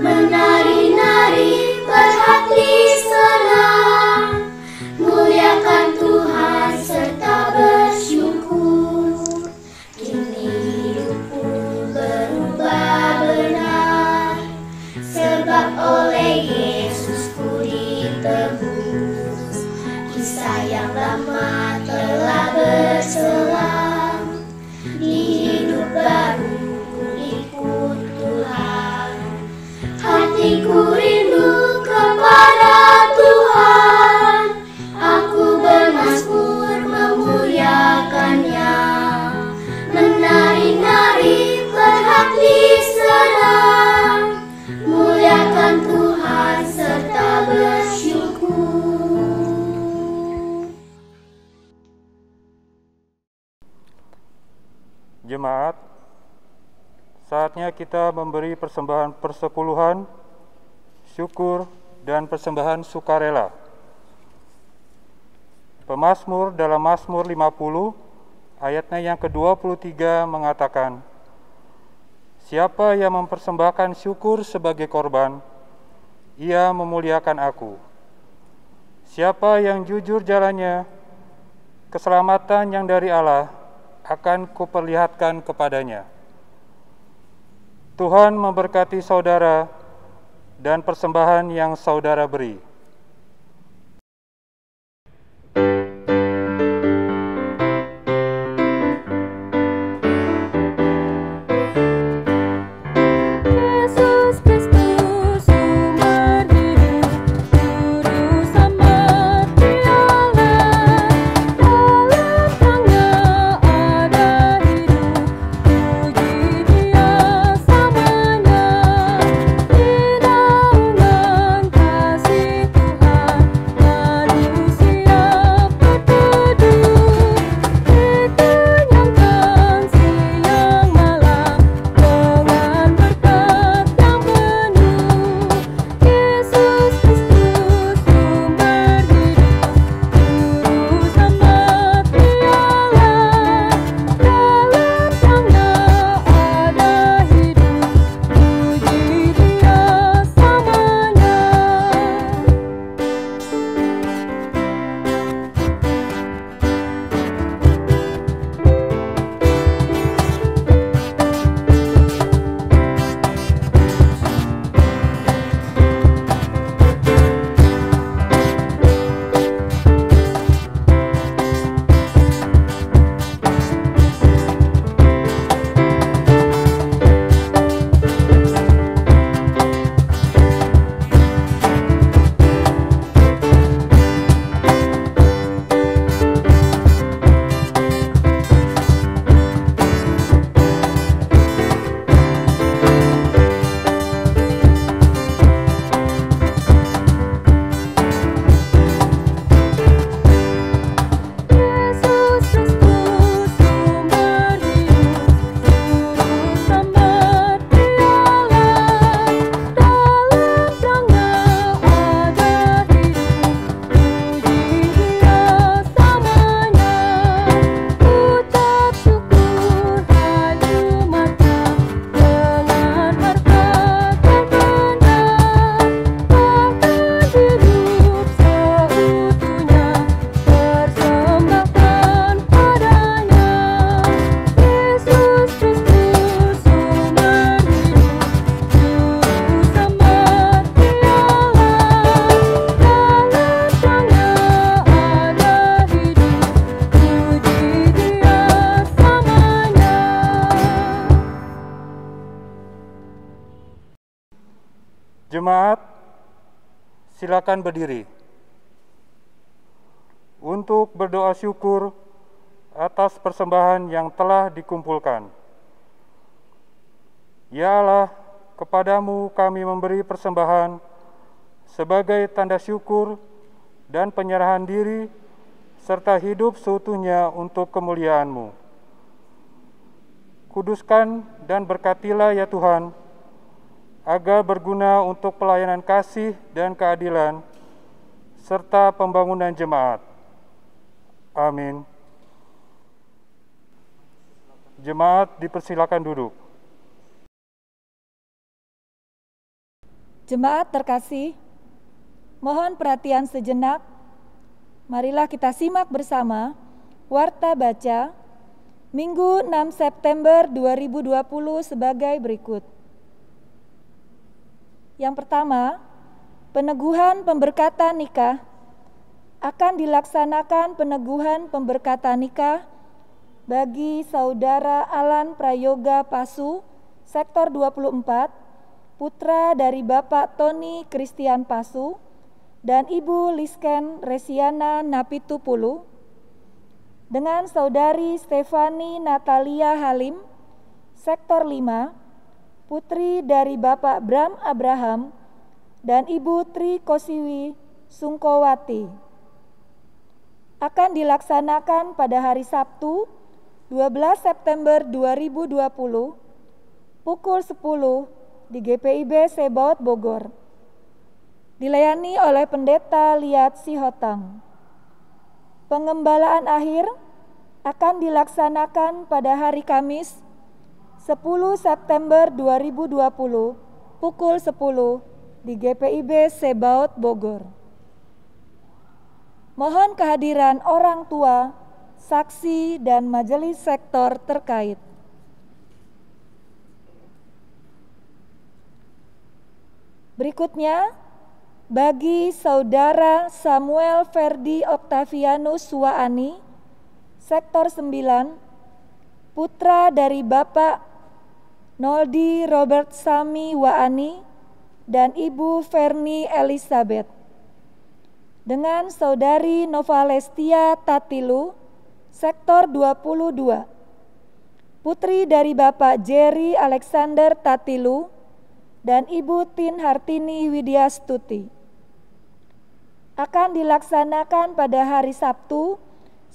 menari-nari berhati senang, muliakan Tuhan serta bersyukur. Kini hidupku berubah benar, sebab oleh Yesusku ditebus. Kisah yang lama telah berselang, di hidup baru ku ikut Tuhan. Hatiku rindu kepada Tuhan, aku bermazmur memuliakan-Nya, menari-nari berhati senang, muliakan Tuhan serta bersyukur. Jemaat, saatnya kita memberi persembahan persepuluhan, syukur, dan persembahan sukarela. Pemazmur dalam Mazmur 50, ayatnya yang ke-23 mengatakan, "Siapa yang mempersembahkan syukur sebagai korban, ia memuliakan aku. Siapa yang jujur jalannya, keselamatan yang dari Allah akan kuperlihatkan kepadanya." Tuhan memberkati saudara dan persembahan yang saudara beri. Yesus Kristus sumber hidup, juru selamat dialah, dalam Tangan-Nya ada hidup, puji Dia selamanya, di naungan kasih Jemaat, silakan berdiri untuk berdoa syukur atas persembahan yang telah dikumpulkan. Ya Allah, kepadamu kami memberi persembahan sebagai tanda syukur dan penyerahan diri serta hidup seutuhnya untuk kemuliaan-Mu. Kuduskan dan berkatilah ya Tuhan, agar berguna untuk pelayanan kasih dan keadilan serta pembangunan jemaat. Amin. Jemaat dipersilakan duduk. Jemaat terkasih, mohon perhatian sejenak. Marilah kita simak bersama Warta Baca Minggu 6 September 2020 sebagai berikut. Yang pertama, peneguhan pemberkatan nikah. Akan dilaksanakan peneguhan pemberkatan nikah bagi Saudara Alan Prayoga Pasu, Sektor 24, putra dari Bapak Tony Christian Pasu, dan Ibu Lisken Resiana Napitupulu, dengan Saudari Stefani Natalia Halim, Sektor 5, putri dari Bapak Bram Abraham, dan Ibu Tri Kosiwi Sungkowati. Akan dilaksanakan pada hari Sabtu 12 September 2020 pukul 10 di GPIB Sebaot Bogor. Dilayani oleh Pendeta Liat Sihotang. Pengembalaan akhir akan dilaksanakan pada hari Kamis 10 September 2020 pukul 10 di GPIB Sebaot Bogor. Mohon kehadiran orang tua, saksi, dan majelis sektor terkait. Berikutnya, bagi Saudara Samuel Ferdi Octavianus Waani, Sektor 9, putra dari Bapak Noldi Robert Sami Waani dan Ibu Ferni Elizabeth, dengan Saudari Nova Lestia Tatilu, Sektor 22, putri dari Bapak Jerry Alexander Tatilu dan Ibu Tin Hartini Widyastuti. Akan dilaksanakan pada hari Sabtu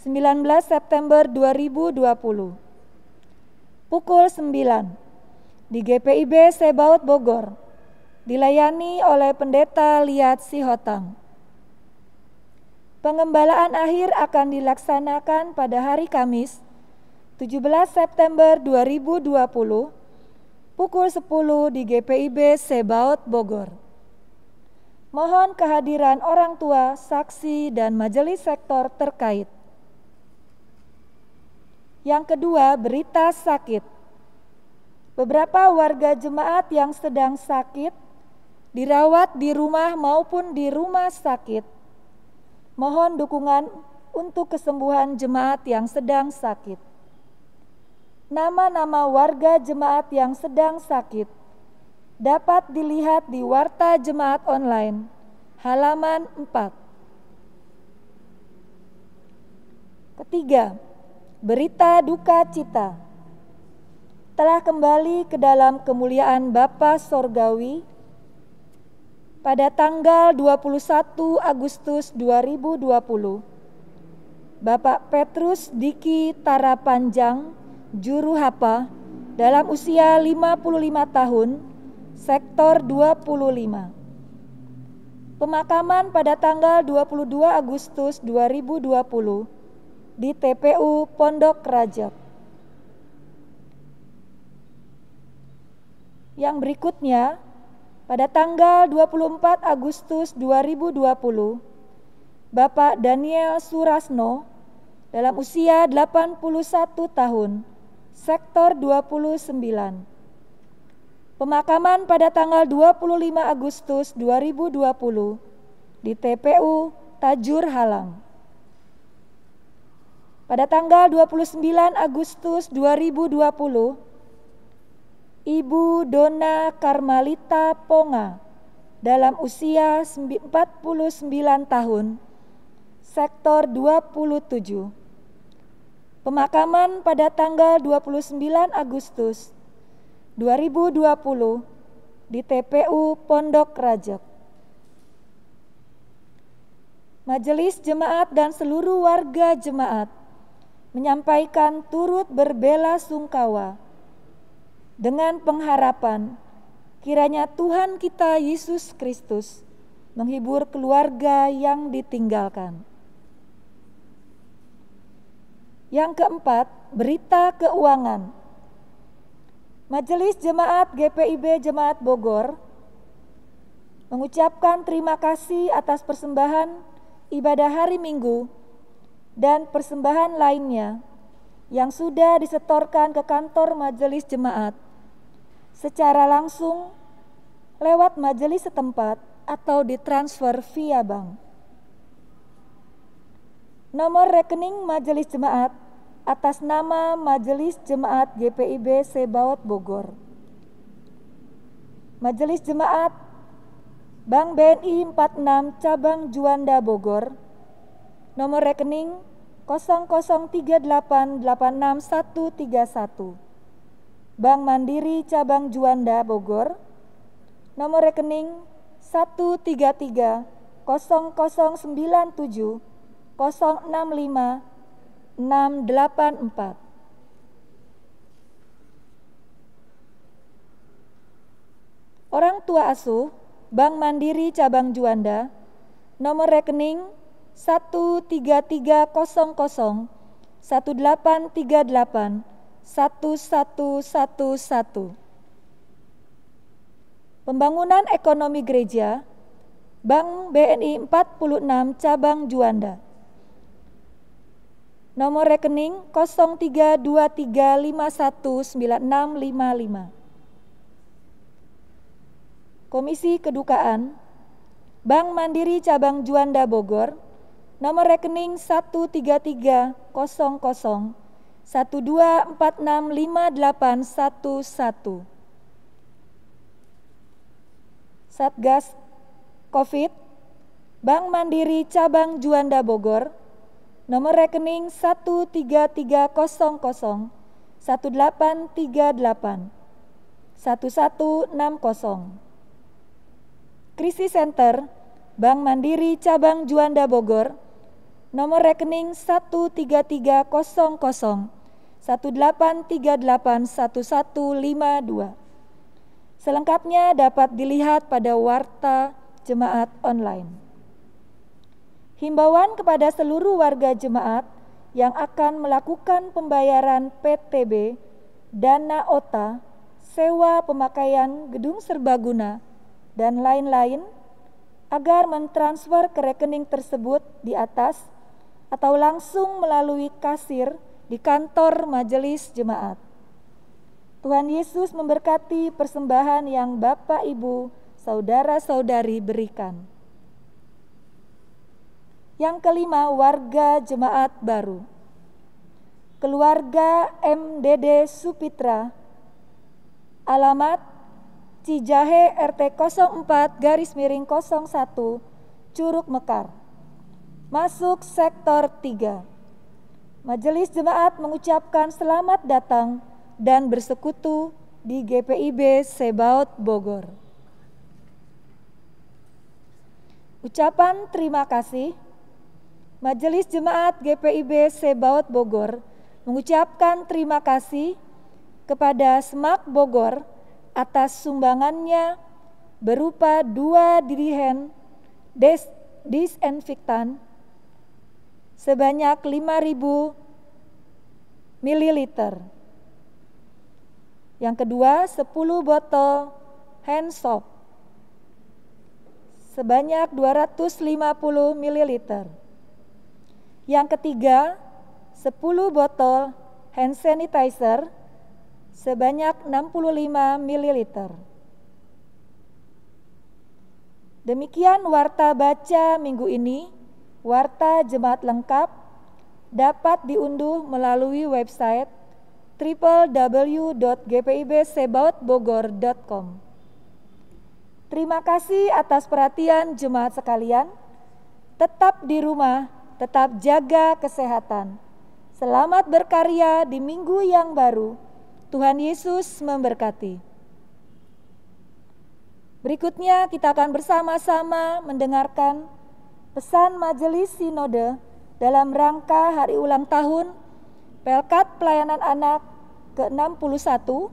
19 September 2020 pukul 9 di GPIB Sebaot Bogor, dilayani oleh Pendeta Liat Sihotang. Pengembalaan akhir akan dilaksanakan pada hari Kamis 17 September 2020 pukul 10 di GPIB Sebaot Bogor. Mohon kehadiran orang tua, saksi, dan majelis sektor terkait. Yang kedua, berita sakit. Beberapa warga jemaat yang sedang sakit dirawat di rumah maupun di rumah sakit. Mohon dukungan untuk kesembuhan jemaat yang sedang sakit. Nama-nama warga jemaat yang sedang sakit dapat dilihat di Warta Jemaat Online, halaman 4. Ketiga, berita duka cita. Telah kembali ke dalam kemuliaan Bapa Sorgawi pada tanggal 21 Agustus 2020, Bapak Petrus Diki Tarapanjang, Juru Hapa, dalam usia 55 tahun, Sektor 25. Pemakaman pada tanggal 22 Agustus 2020 di TPU Pondok Rajab. Yang berikutnya, pada tanggal 24 Agustus 2020, Bapak Daniel Surasno dalam usia 81 tahun, Sektor 29. Pemakaman pada tanggal 25 Agustus 2020 di TPU Tajur Halang. Pada tanggal 29 Agustus 2020, Ibu Dona Karmalita Ponga dalam usia 49 tahun, sektor 27. Pemakaman pada tanggal 29 Agustus 2020 di TPU Pondok Rajek. Majelis Jemaat dan seluruh warga jemaat menyampaikan turut berbelasungkawa dengan pengharapan kiranya Tuhan kita Yesus Kristus menghibur keluarga yang ditinggalkan. Yang keempat, berita keuangan. Majelis Jemaat GPIB Jemaat Bogor mengucapkan terima kasih atas persembahan ibadah hari Minggu dan persembahan lainnya yang sudah disetorkan ke kantor majelis jemaat secara langsung lewat majelis setempat atau ditransfer via bank. Nomor rekening majelis jemaat atas nama Majelis Jemaat GPIB Sebaot Bogor. Majelis Jemaat Bank BNI 46 Cabang Juanda Bogor. Nomor rekening 0038866131. Bank Mandiri Cabang Juanda Bogor. Nomor rekening 1330097065684. Orang tua asuh Bank Mandiri Cabang Juanda, nomor rekening 13301838111. Pembangunan Ekonomi Gereja, Bank BNI 46 Cabang Juanda. Nomor rekening 0323519655. Komisi Kedukaan, Bank Mandiri Cabang Juanda Bogor, nomor rekening 1330012465811. Satgas Covid, Bank Mandiri Cabang Juanda Bogor, nomor rekening 1330118381160. Krisis Center, Bank Mandiri Cabang Juanda Bogor, nomor rekening 1330118381152. Selengkapnya dapat dilihat pada warta jemaat online. Himbauan kepada seluruh warga jemaat yang akan melakukan pembayaran PTB, dana OTA, sewa pemakaian gedung serbaguna, dan lain-lain agar mentransfer ke rekening tersebut di atas atau langsung melalui kasir di kantor majelis jemaat. Tuhan Yesus memberkati persembahan yang Bapak, Ibu, saudara-saudari berikan. Yang kelima, warga jemaat baru. Keluarga MDD Supitra, alamat Cijahe RT 04/01 Curug Mekar, masuk sektor 3. Majelis Jemaat mengucapkan selamat datang dan bersekutu di GPIB Sebaot Bogor. Ucapan terima kasih. Majelis Jemaat GPIB Sebaot Bogor mengucapkan terima kasih kepada Semak Bogor atas sumbangannya berupa 2 dirigen disinfektan sebanyak 5.000 ml. Yang kedua, 10 botol hand soap sebanyak 250 ml. Yang ketiga, 10 botol hand sanitizer sebanyak 65 ml. Demikian warta baca minggu ini. Warta jemaat lengkap dapat diunduh melalui website www.gpibsebaotbogor.com. Terima kasih atas perhatian jemaat sekalian. Tetap di rumah, tetap jaga kesehatan. Selamat berkarya di minggu yang baru. Tuhan Yesus memberkati. Berikutnya kita akan bersama-sama mendengarkan pesan Majelis Sinode dalam rangka hari ulang tahun Pelkat Pelayanan Anak ke-61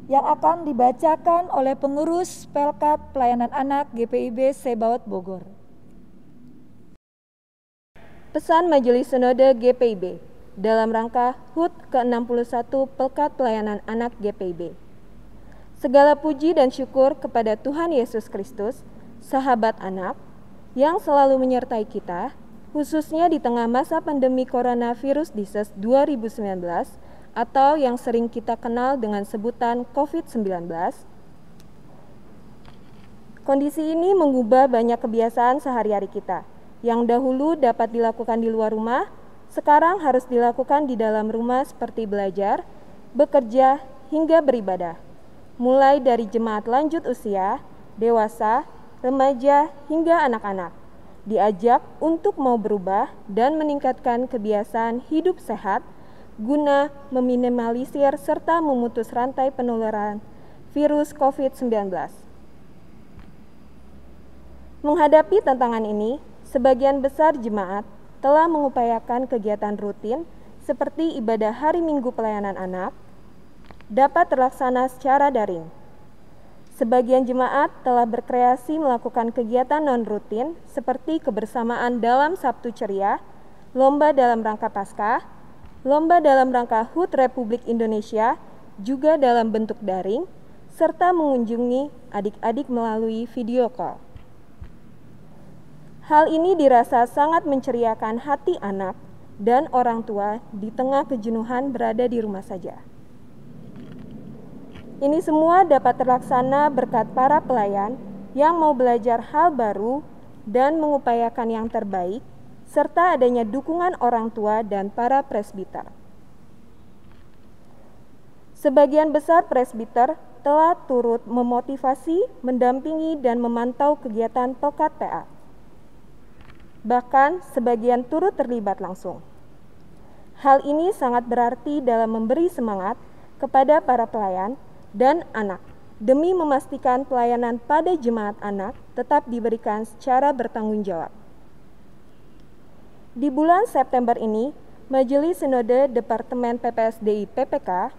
yang akan dibacakan oleh pengurus Pelkat Pelayanan Anak GPIB Sebaot Bogor. Pesan Majelis Sinode GPIB dalam rangka HUT ke-61 Pelkat Pelayanan Anak GPIB. Segala puji dan syukur kepada Tuhan Yesus Kristus, sahabat anak, yang selalu menyertai kita, khususnya di tengah masa pandemi coronavirus disease 2019 atau yang sering kita kenal dengan sebutan COVID-19. Kondisi ini mengubah banyak kebiasaan sehari-hari kita, yang dahulu dapat dilakukan di luar rumah, sekarang harus dilakukan di dalam rumah seperti belajar, bekerja, hingga beribadah. Mulai dari jemaat lanjut usia, dewasa, remaja, hingga anak-anak, diajak untuk mau berubah dan meningkatkan kebiasaan hidup sehat, guna meminimalisir serta memutus rantai penularan virus COVID-19. Menghadapi tantangan ini, sebagian besar jemaat telah mengupayakan kegiatan rutin seperti ibadah hari Minggu pelayanan anak dapat terlaksana secara daring. Sebagian jemaat telah berkreasi melakukan kegiatan non-rutin seperti kebersamaan dalam Sabtu Ceria, lomba dalam rangka Paskah, lomba dalam rangka HUT Republik Indonesia juga dalam bentuk daring, serta mengunjungi adik-adik melalui video call. Hal ini dirasa sangat menceriakan hati anak dan orang tua di tengah kejenuhan berada di rumah saja. Ini semua dapat terlaksana berkat para pelayan yang mau belajar hal baru dan mengupayakan yang terbaik, serta adanya dukungan orang tua dan para presbiter. Sebagian besar presbiter telah turut memotivasi, mendampingi, dan memantau kegiatan Pelkat PA. Bahkan sebagian turut terlibat langsung. Hal ini sangat berarti dalam memberi semangat kepada para pelayan dan anak, demi memastikan pelayanan pada jemaat anak tetap diberikan secara bertanggung jawab. Di bulan September ini, Majelis Sinode Departemen PPSDI PPK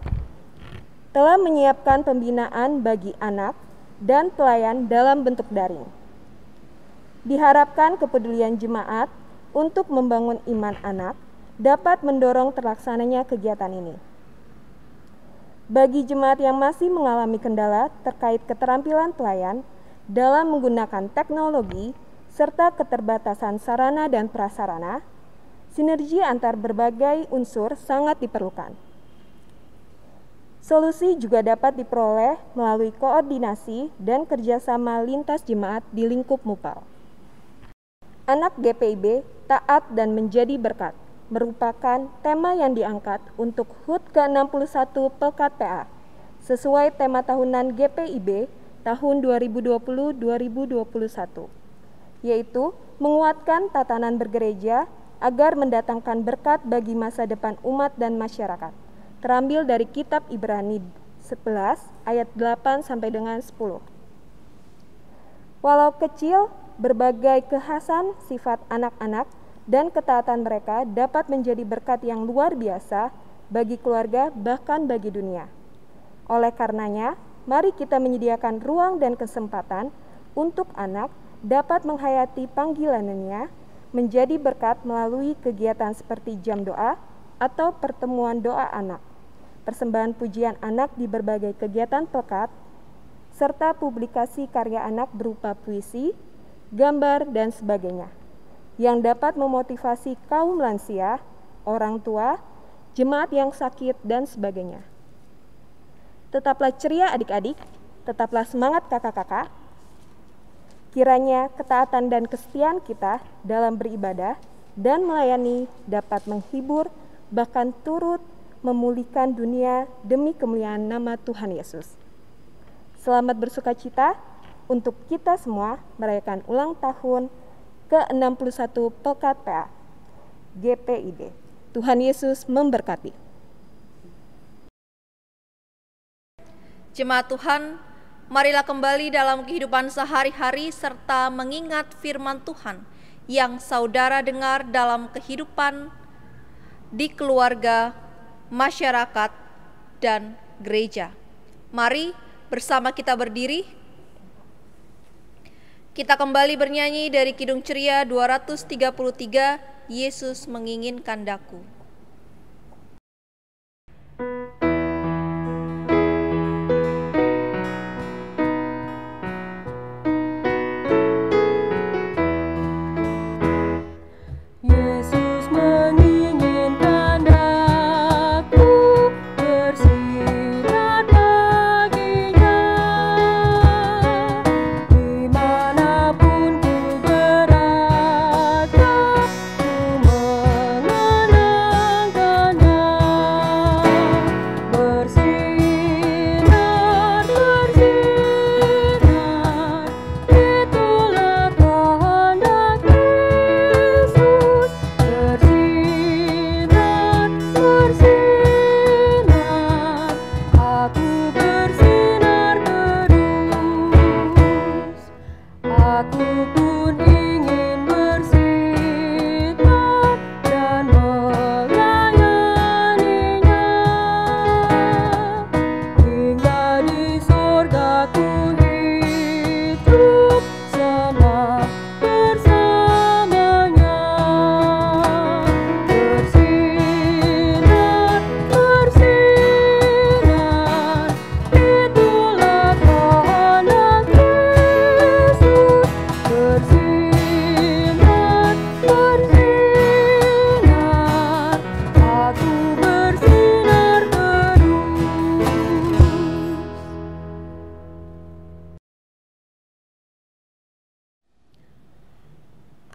telah menyiapkan pembinaan bagi anak dan pelayan dalam bentuk daring. Diharapkan kepedulian jemaat untuk membangun iman anak dapat mendorong terlaksananya kegiatan ini. Bagi jemaat yang masih mengalami kendala terkait keterampilan pelayan dalam menggunakan teknologi serta keterbatasan sarana dan prasarana, sinergi antar berbagai unsur sangat diperlukan. Solusi juga dapat diperoleh melalui koordinasi dan kerjasama lintas jemaat di lingkup MUPAL. Anak GPIB taat dan menjadi berkat merupakan tema yang diangkat untuk HUT ke-61 Pelkat PA sesuai tema tahunan GPIB tahun 2020-2021, yaitu menguatkan tatanan bergereja agar mendatangkan berkat bagi masa depan umat dan masyarakat. Terambil dari kitab Ibrani 11 ayat 8 sampai dengan 10. Walau kecil, berbagai kekhasan sifat anak-anak dan ketaatan mereka dapat menjadi berkat yang luar biasa bagi keluarga bahkan bagi dunia. Oleh karenanya, mari kita menyediakan ruang dan kesempatan untuk anak dapat menghayati panggilannya menjadi berkat melalui kegiatan seperti jam doa atau pertemuan doa anak, persembahan pujian anak di berbagai kegiatan Pelkat, serta publikasi karya anak berupa puisi, gambar, dan sebagainya, yang dapat memotivasi kaum lansia, orang tua, jemaat yang sakit, dan sebagainya. Tetaplah ceria adik-adik, tetaplah semangat kakak-kakak. Kiranya ketaatan dan kesetiaan kita dalam beribadah dan melayani dapat menghibur, bahkan turut memulihkan dunia demi kemuliaan nama Tuhan Yesus. Selamat bersuka cita, untuk kita semua merayakan ulang tahun ke-61 Pekat PA GPIB. Tuhan Yesus memberkati. Jemaat Tuhan, marilah kembali dalam kehidupan sehari-hari serta mengingat firman Tuhan yang saudara dengar dalam kehidupan di keluarga, masyarakat, dan gereja. Mari bersama kita berdiri. Kita kembali bernyanyi dari Kidung Ceria 233, Yesus menginginkan daku.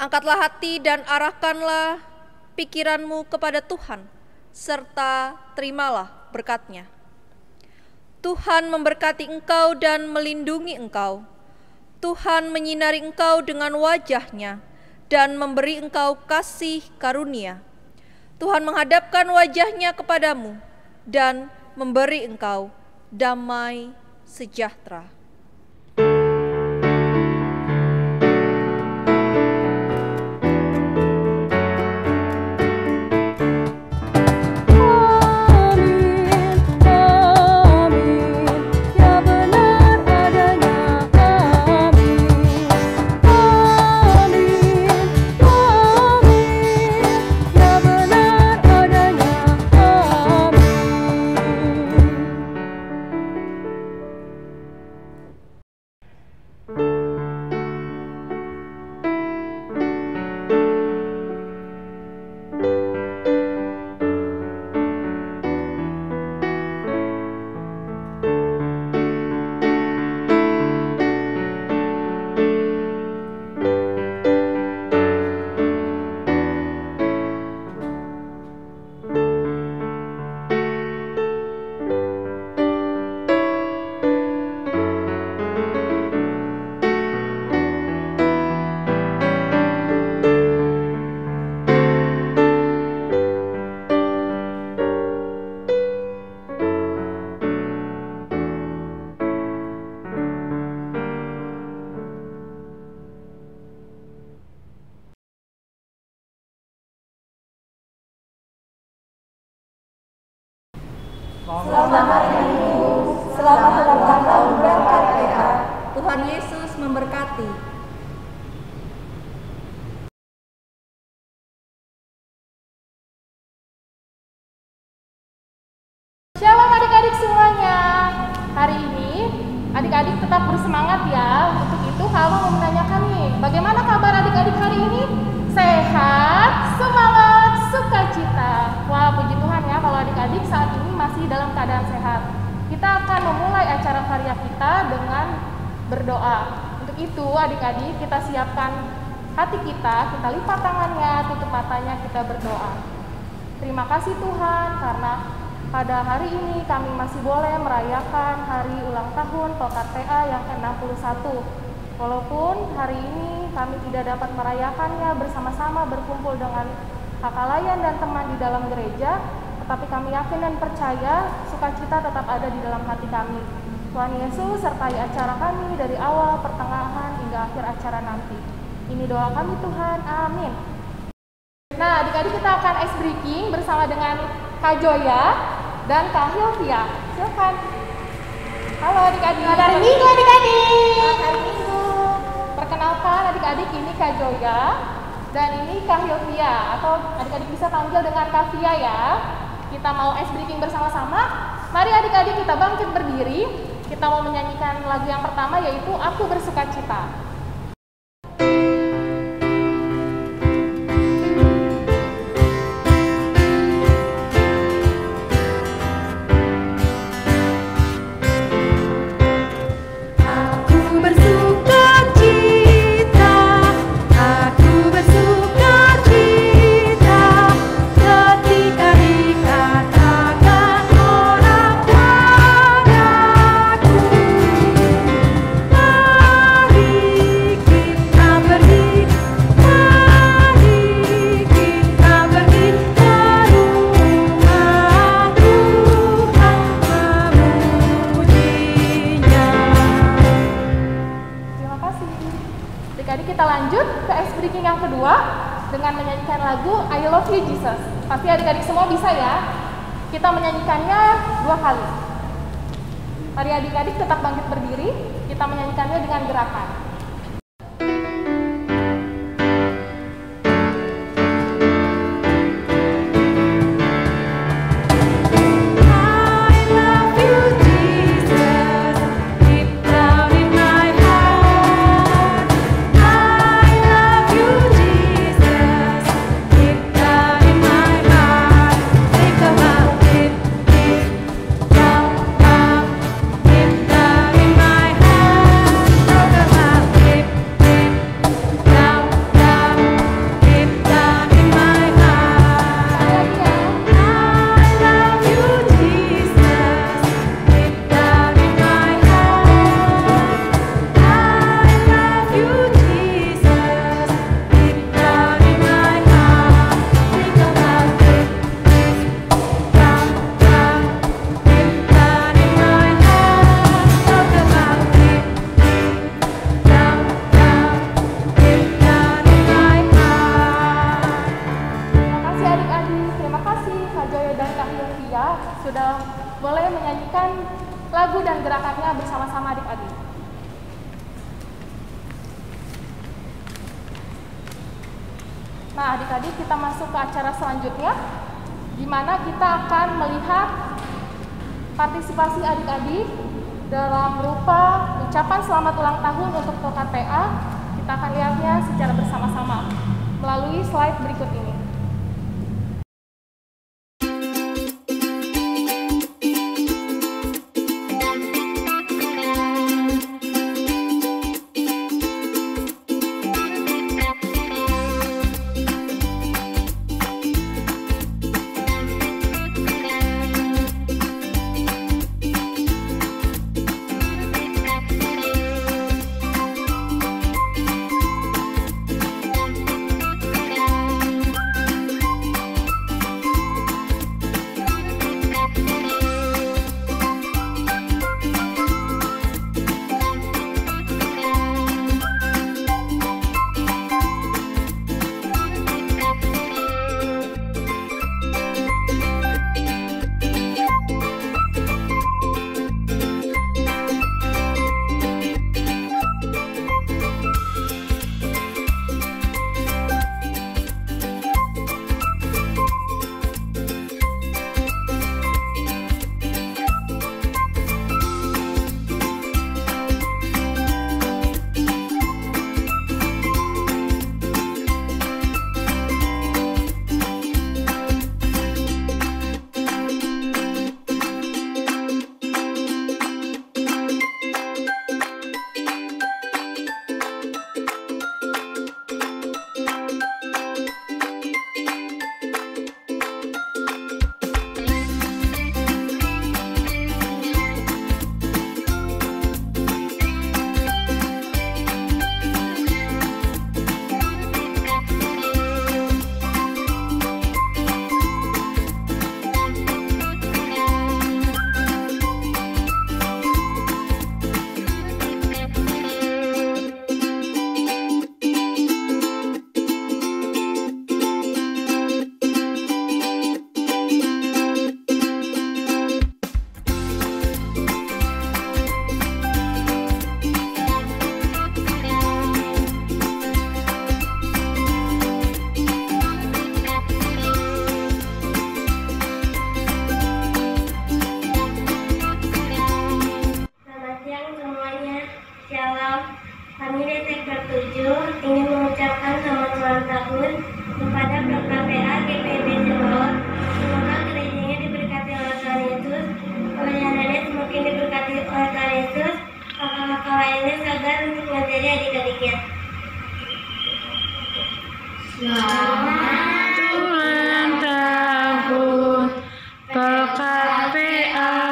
Angkatlah hati dan arahkanlah pikiranmu kepada Tuhan, serta terimalah berkat-Nya. Tuhan memberkati engkau dan melindungi engkau. Tuhan menyinari engkau dengan wajah-Nya dan memberi engkau kasih karunia. Tuhan menghadapkan wajah-Nya kepadamu dan memberi engkau damai sejahtera. Selamat hari Minggu, selamat ulang tahun berkat PA. Tuhan Yesus memberkati. Shalom adik-adik semuanya. Hari ini adik-adik tetap bersemangat ya. Untuk itu Halo mau menanyakan nih, bagaimana kabar adik-adik hari ini? Sehat, semangat, sukacita. Wah, puji Tuhan ya kalau adik-adik saat ini masih dalam keadaan sehat. Kita akan memulai acara karya kita dengan berdoa. Untuk itu adik-adik kita siapkan hati kita lipat tangannya, tutup matanya, kita berdoa. Terima kasih Tuhan karena Pada hari ini kami masih boleh merayakan hari ulang tahun Tokat PA yang ke-61. Walaupun hari ini kami tidak dapat merayakannya bersama-sama berkumpul dengan kakak layan dan teman di dalam gereja, tetapi kami yakin dan percaya sukacita tetap ada di dalam hati kami. Tuhan Yesus sertai acara kami dari awal, pertengahan, hingga akhir acara nanti. Ini doa kami Tuhan, amin. Nah, adik-adik kita akan ice breaking bersama dengan Kak Joya dan Kak Hilvia. Silakan. Halo adik-adik. Selamat hari Minggu adik-adik. Selamat hari Minggu. Perkenalkan adik-adik, ini Kak Joya dan ini Kak Hilvia, atau adik-adik bisa panggil dengan Kak Via ya. Kita mau ice breaking bersama-sama. Mari adik-adik kita bangkit berdiri. Kita mau menyanyikan lagu yang pertama yaitu Aku Bersukacita. Adik-adik kita lanjut ke ice breaking yang kedua dengan menyanyikan lagu I Love You Jesus. Pasti adik-adik semua bisa ya. Kita menyanyikannya 2 kali. Mari adik-adik tetap bangkit berdiri. Kita menyanyikannya dengan gerakan. Sudah boleh menyanyikan lagu dan gerakannya bersama-sama adik-adik. Nah adik-adik kita masuk ke acara selanjutnya, di mana kita akan melihat partisipasi adik-adik dalam berupa ucapan selamat ulang tahun untuk Tokat PA. Kita akan lihatnya secara bersama-sama melalui slide berikut ini. Shalom. Kami di sektor 7 ingin mengucapkan selamat ulang tahun kepada PKPA GPIB Sebaot. Semoga gerejanya diberkati oleh Tuhan Yesus, pelayanannya semakin diberkati oleh Tuhan Yesus, kakak-kakak lainnya sabar untuk menjadi adik-adiknya. Selamat ulang tahun PKPA.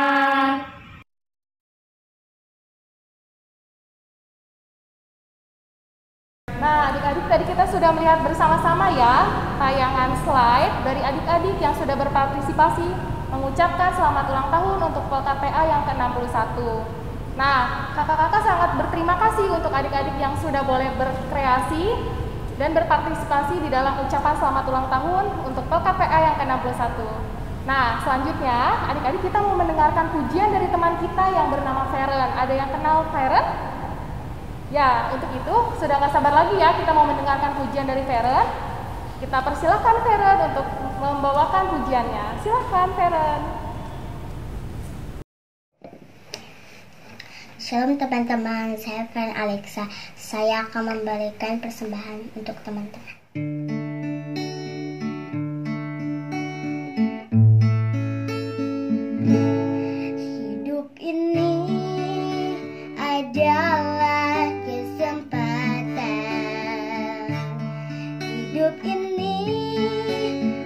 Nah, adik-adik, tadi kita sudah melihat bersama-sama ya tayangan slide dari adik-adik yang sudah berpartisipasi mengucapkan selamat ulang tahun untuk PKPA yang ke-61. Nah, kakak-kakak sangat berterima kasih untuk adik-adik yang sudah boleh berkreasi dan berpartisipasi di dalam ucapan selamat ulang tahun untuk PKPA yang ke-61. Nah, selanjutnya adik-adik kita mau mendengarkan pujian dari teman kita yang bernama Feren. Ada yang kenal Feren? Ya, untuk itu sudah nggak sabar lagi ya kita mau mendengarkan pujian dari Feren. Kita persilahkan Feren untuk membawakan pujiannya. Silahkan Feren. Shalom teman-teman, saya Feren Alexa. Saya akan memberikan persembahan untuk teman-teman. Hidup ini adalah kesempatan. Hidup ini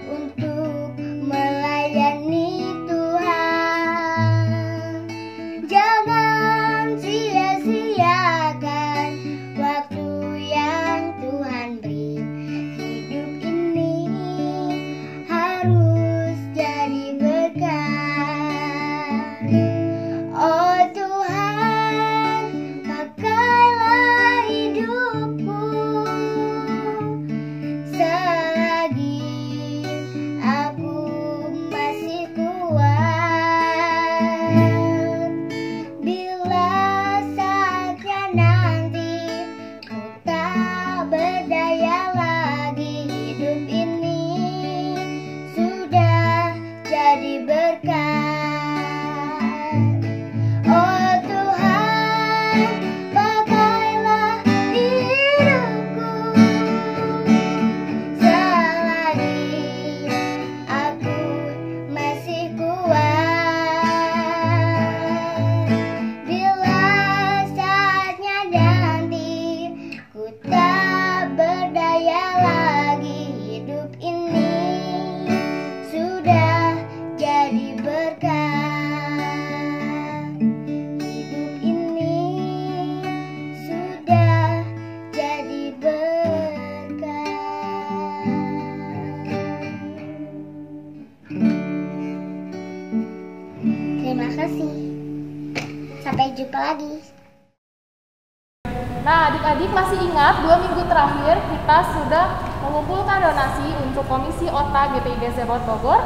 untuk melayani Tuhan. Jangan sia-siakan waktu yang Tuhan beri. Hidup ini harus jadi berkat. Oh Tuhan, pakailah hidupku selagi aku masih kuat. Bila saatnya nanti ku tak berdaya lagi, hidup ini sudah jadi berkat. Oh Tuhan, pakailah hidupku selagi aku masih kuat. Bila saatnya nanti ku tak berdaya lagi, hidup ini sudah jadi berkat. Hidup ini sudah jadi berkat. Terima kasih. Sampai jumpa lagi. Nah, adik-adik masih ingat 2 minggu terakhir kita sudah mengumpulkan donasi untuk Komisi OTA GPIB Sebaot Bogor.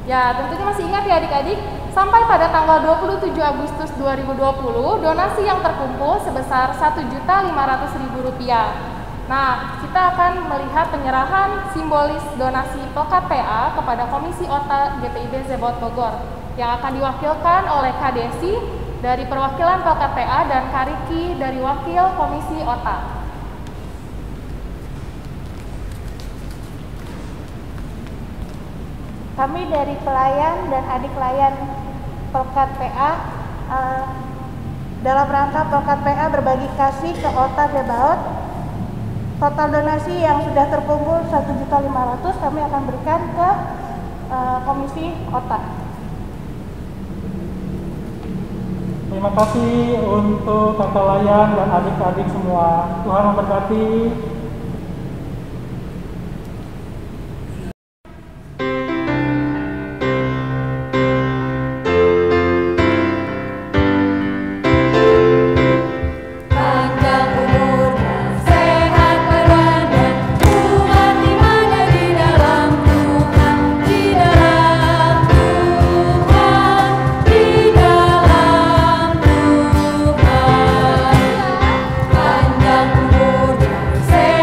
Ya, tentunya masih ingat ya adik-adik, sampai pada tanggal 27 Agustus 2020, donasi yang terkumpul sebesar Rp1.500.000. Nah, kita akan melihat penyerahan simbolis donasi PKPA kepada Komisi OTA GPIB Sebaot Bogor yang akan diwakilkan oleh Kak Desi dari perwakilan PKPA dan Kak Riki dari wakil Komisi OTA. Kami dari pelayan dan adik layan Pelkat PA dalam rangka Pelkat PA berbagi kasih ke OTA Sebaot. Total donasi yang sudah terkumpul Rp1.500.000 kami akan berikan ke Komisi OTA. Terima kasih untuk kakak layan dan adik-adik semua. Tuhan memberkati. Sehat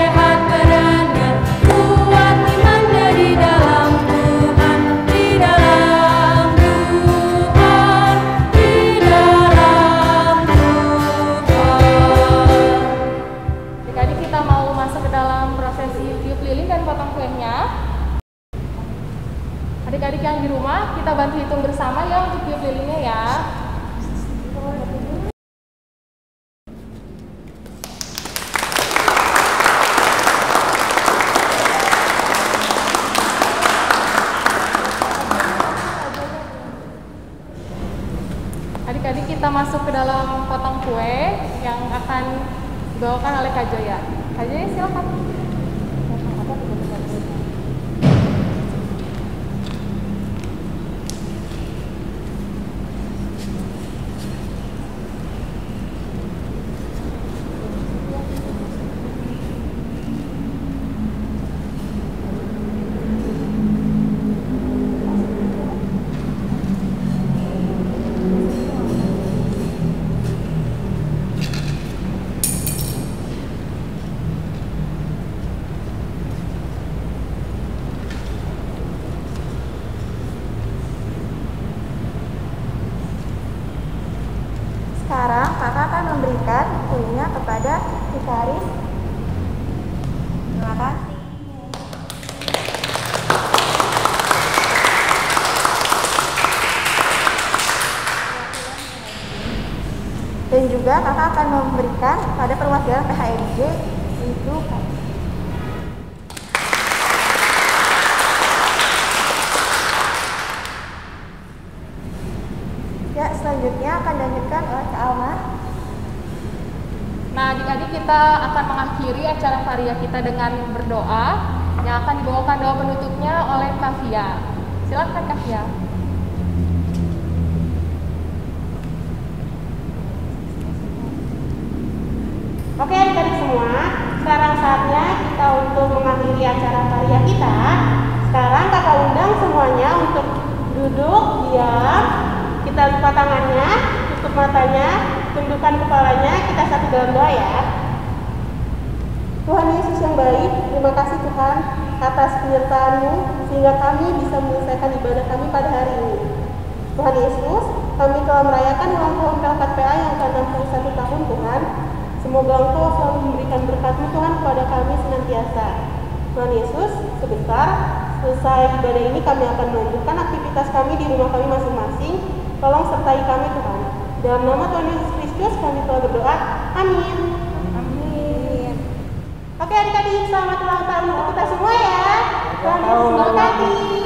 di rumah, kita bantu hitung bersama ya untuk tiup lilinnya ya. Adik-adik, kita masuk ke dalam potong kue yang akan dibawakan oleh Kak Joya. Kak Joya, silakan. Sekarang kakak akan memberikan kuenya kepada vikaris. Terima kasih. Dan juga kakak akan memberikan pada perwakilan PHMJ itu. Ya, selanjutnya akan dilanjutkan oleh Kak Alma. Nah, adik-adik, kita akan mengakhiri acara varia kita dengan berdoa yang akan dibawakan doa penutupnya oleh Kak Fia. Silakan Kak Fia. Oke adik-adik semua, sekarang saatnya kita untuk mengakhiri acara varia kita. Sekarang kakak undang semuanya untuk duduk, diam. Kita lipat tangannya, tutup matanya, tundukkan kepalanya, kita satu dalam doa ya. Tuhan Yesus yang baik, terima kasih Tuhan atas penyertaan-Mu sehingga kami bisa menyelesaikan ibadah kami pada hari ini. Tuhan Yesus, kami telah merayakan ulang tahun Pelkat PA yang ke-61 tahun Tuhan. Semoga Engkau selalu memberikan berkat-Mu Tuhan kepada kami senantiasa. Tuhan Yesus, sebentar selesai ibadah ini kami akan melanjutkan aktivitas kami di rumah kami masing-masing. Tolong sertai kami Tuhan. Dalam nama Tuhan Yesus Kristus kami telah berdoa. Amin. Amin. Oke adik-adik, selamat ulang tahun untuk kita semua ya. Tuhan Yesus memberkati.